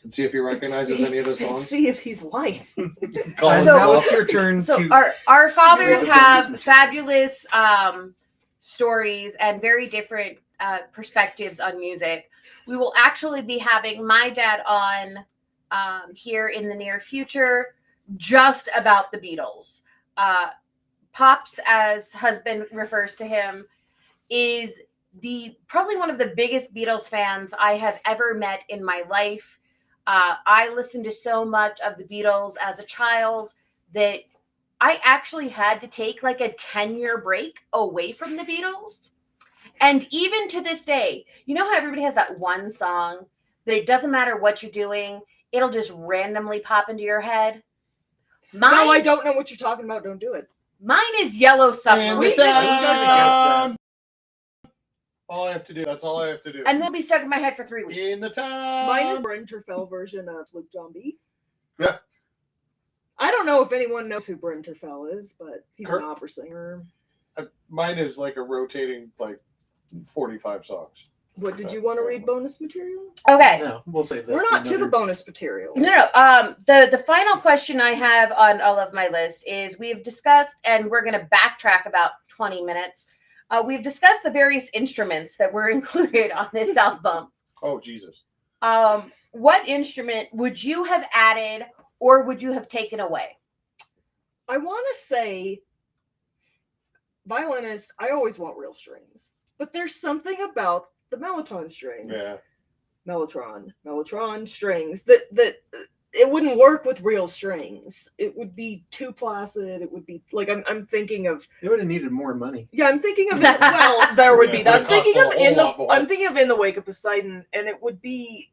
And see if he recognizes See- any of the and songs. see if he's lying. Call And him So- now bluff. it's your turn So to. our fathers Read the have bonus fabulous stories and very different perspectives on music. We will actually be having my dad on here in the near future just about the Beatles. Pops, as husband refers to him, is probably one of the biggest Beatles fans I have ever met in my life. I listened to so much of the Beatles as a child that I actually had to take like a 10-year break away from the Beatles. And even to this day, you know how everybody has that one song that it doesn't matter what you're doing, it'll just randomly pop into your head? No, I Mine, don't know what you're talking about. Don't do it. mine is Yellow And Submarine. it's time. all I have to do. That's all I have to do. And they'll be stuck in my head for 3 weeks. In the time. Mine is Bryn Terfel version of Luke John B. Yeah. I don't know if anyone knows who Bryn Terfel is, but he's Kurt- an opera singer. Mine is like a rotating 45 songs. What did you want to read bonus material? Okay. No, we'll save that. We're for not to the another- bonus material. No. The final question I have on all of my list is we've discussed, and we're going to backtrack about 20 minutes. We've discussed the various instruments that were included on this album. Oh, Jesus. What instrument would you have added or would you have taken away? I want to say, violinist, I always want real strings. But there's something about the mellotron strings. Yeah. Mellotron strings that it wouldn't work with real strings. It would be too placid. It would be like I'm thinking of They would have needed more money. I'm thinking of it. Well, there would be Yeah, that. it would cost a whole lot more. I'm thinking of In the Wake of Poseidon, and it would be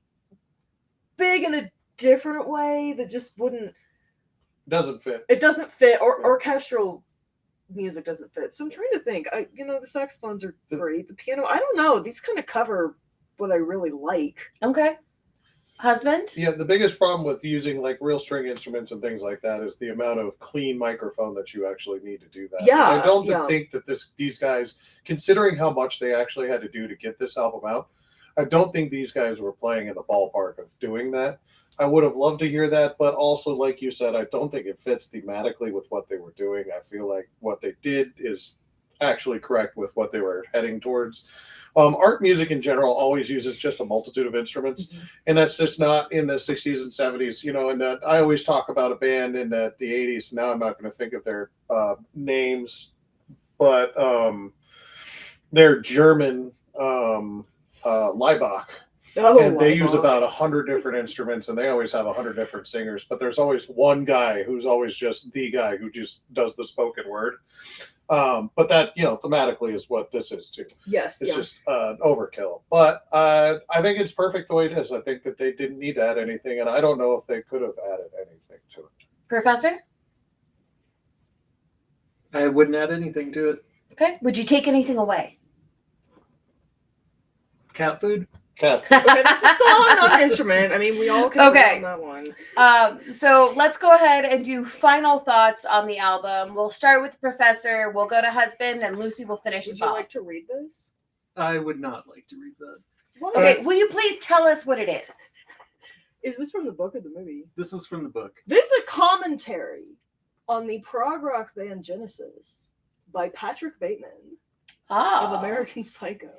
big in a different way that just wouldn't. Doesn't fit. It doesn't fit, or Yeah. orchestral music doesn't fit. So I'm trying to think. The saxophones are great. The piano, I don't know. These kind of cover what I really like. Okay. Husband? Yeah, the biggest problem with using like real string instruments and things like that is the amount of clean microphone that you actually need to do that. Yeah, I don't yeah. think that these guys, considering how much they actually had to do to get this album out, I don't think these guys were playing in the ballpark of doing that. I would have loved to hear that, but also, like you said, I don't think it fits thematically with what they were doing. I feel like what they did is actually correct with what they were heading towards. Art music in general always uses just a multitude of instruments, and that's just not in the 60s and 70s. You know, and I always talk about a band in the 80s. Now I'm not going to think of their names, but they're German, Leibach. Oh, And they use Leibach. about 100 different instruments, and they always have 100 different singers. But there's always one guy who's always just the guy who just does the spoken word. But that, you know, thematically is what this is too. Yes, It's yeah. just overkill. But I think it's perfect the way it is. I think that they didn't need to add anything, and I don't know if they could have added anything to it. Professor? I wouldn't add anything to it. Okay. Would you take anything away? Cat food. Cat. Okay, that's a song, not an instrument. I mean, we all can Okay. agree on that one. So let's go ahead and do final thoughts on the album. We'll start with the Professor. We'll go to Husband, and Lucy will finish Would us you off. like to read this? I would not like to read that. What? Okay. Will you please tell us what it is? Is this from the book or the movie? This is from the book. This is a commentary on the prog rock band Genesis by Patrick Bateman of American Psycho.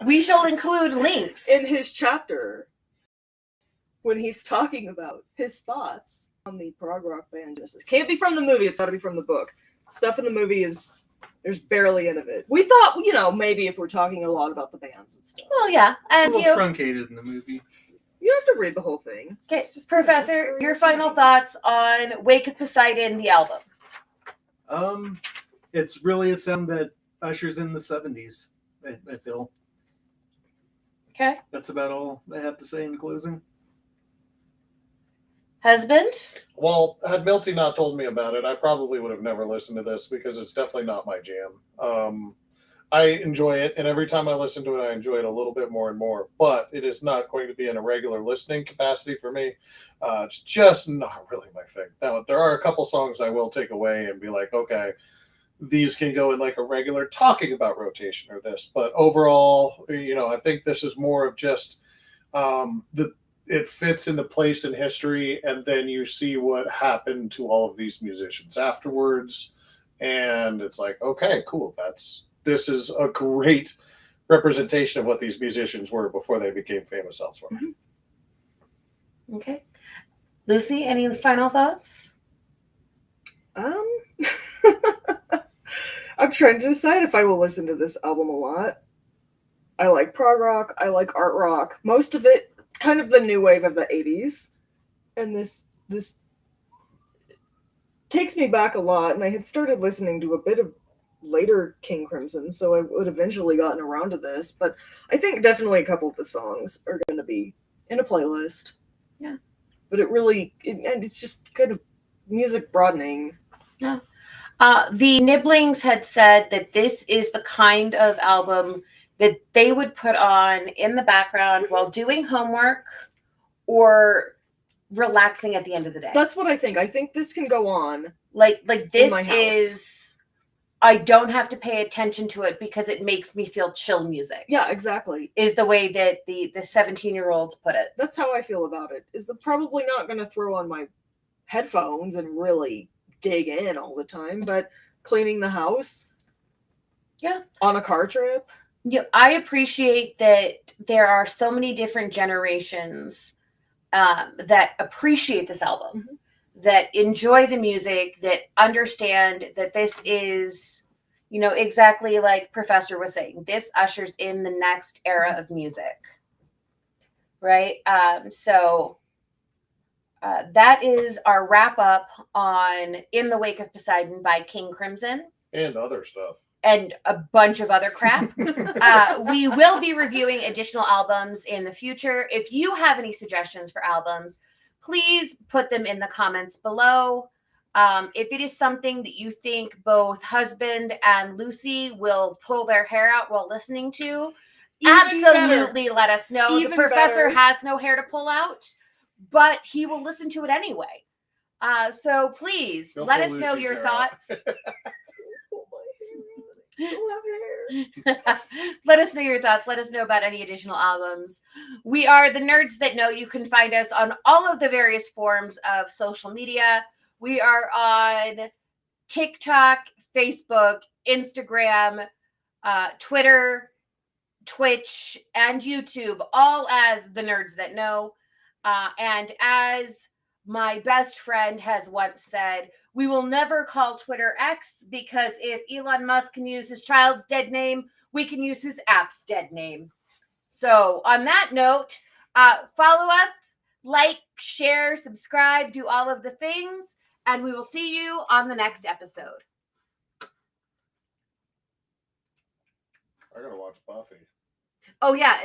We shall include links In his chapter, when he's talking about his thoughts on the prog rock band Genesis. Can't be from the movie, it's got to be from the book. Stuff in the movie there's barely any of it. We thought, you know, maybe if we're talking a lot about the bands and stuff. Well, yeah, It's and a you. little truncated in the movie. You don't have to read the whole thing. Okay, It's just- Professor, your final thoughts on Wake of Poseidon, the album. It's really a sound that ushers in the 70s, I feel. Okay. That's about all I have to say in closing. Husband? Well, had Milty not told me about it, I probably would have never listened to this because it's definitely not my jam. I enjoy it, and every time I listen to it, I enjoy it a little bit more and more. But it is not going to be in a regular listening capacity for me. It's just not really my thing. Now, there are a couple songs I will take away and be like, okay, these can go in like a regular talking about rotation or this. But overall, you know, I think this is more of just it fits in the place in history, and then you see what happened to all of these musicians afterwards, and it's like, okay, cool, this is a great representation of what these musicians were before they became famous elsewhere. Okay. Lucy, any final thoughts? I'm trying to decide if I will listen to this album a lot. I like prog rock, I like art rock. Most of it kind of the new wave of the 80s. And this takes me back a lot, and I had started listening to a bit of later King Crimson, so I would eventually gotten around to this, but I think definitely a couple of the songs are going to be in a playlist. Yeah. But it's just kind of music broadening. Yeah. The Nibblings had said that this is the kind of album that they would put on in the background while doing homework or relaxing at the end of the day. That's what I think. I think this can go on. Like this my house. is, I don't have to pay attention to it because it makes me feel chill music. Yeah, exactly. Is the way that the 17-year-olds put it. That's how I feel about it. Is I'm probably not going to throw on my headphones and really dig in all the time, but cleaning the house. Yeah. On a car trip. Yeah, I appreciate that there are so many different generations that appreciate this album, that enjoy the music, that understand that this is, you know, exactly like Professor was saying, this ushers in the next era of music, right? So that is our wrap up on In the Wake of Poseidon by King Crimson. And other stuff. And a bunch of other crap. We will be reviewing additional albums in the future. If you have any suggestions for albums, please put them in the comments below. If it is something that you think both Husband and Lucy will pull their hair out while listening to, absolutely let us know. The Professor has no hair to pull out, but he will listen to it anyway. So please let us know your thoughts. Still have hair. Let us know your thoughts. Let us know about any additional albums. We are the Nerds That Know. You can find us on all of the various forms of social media. We are on TikTok, Facebook, Instagram, Twitter, Twitch, and YouTube, all as the Nerds That Know. And as my best friend has once said, we will never call Twitter X, because if Elon Musk can use his child's dead name, we can use his app's dead name. So on that note, follow us, like, share, subscribe, do all of the things, and we will see you on the next episode. I gotta watch Buffy. Oh, yeah.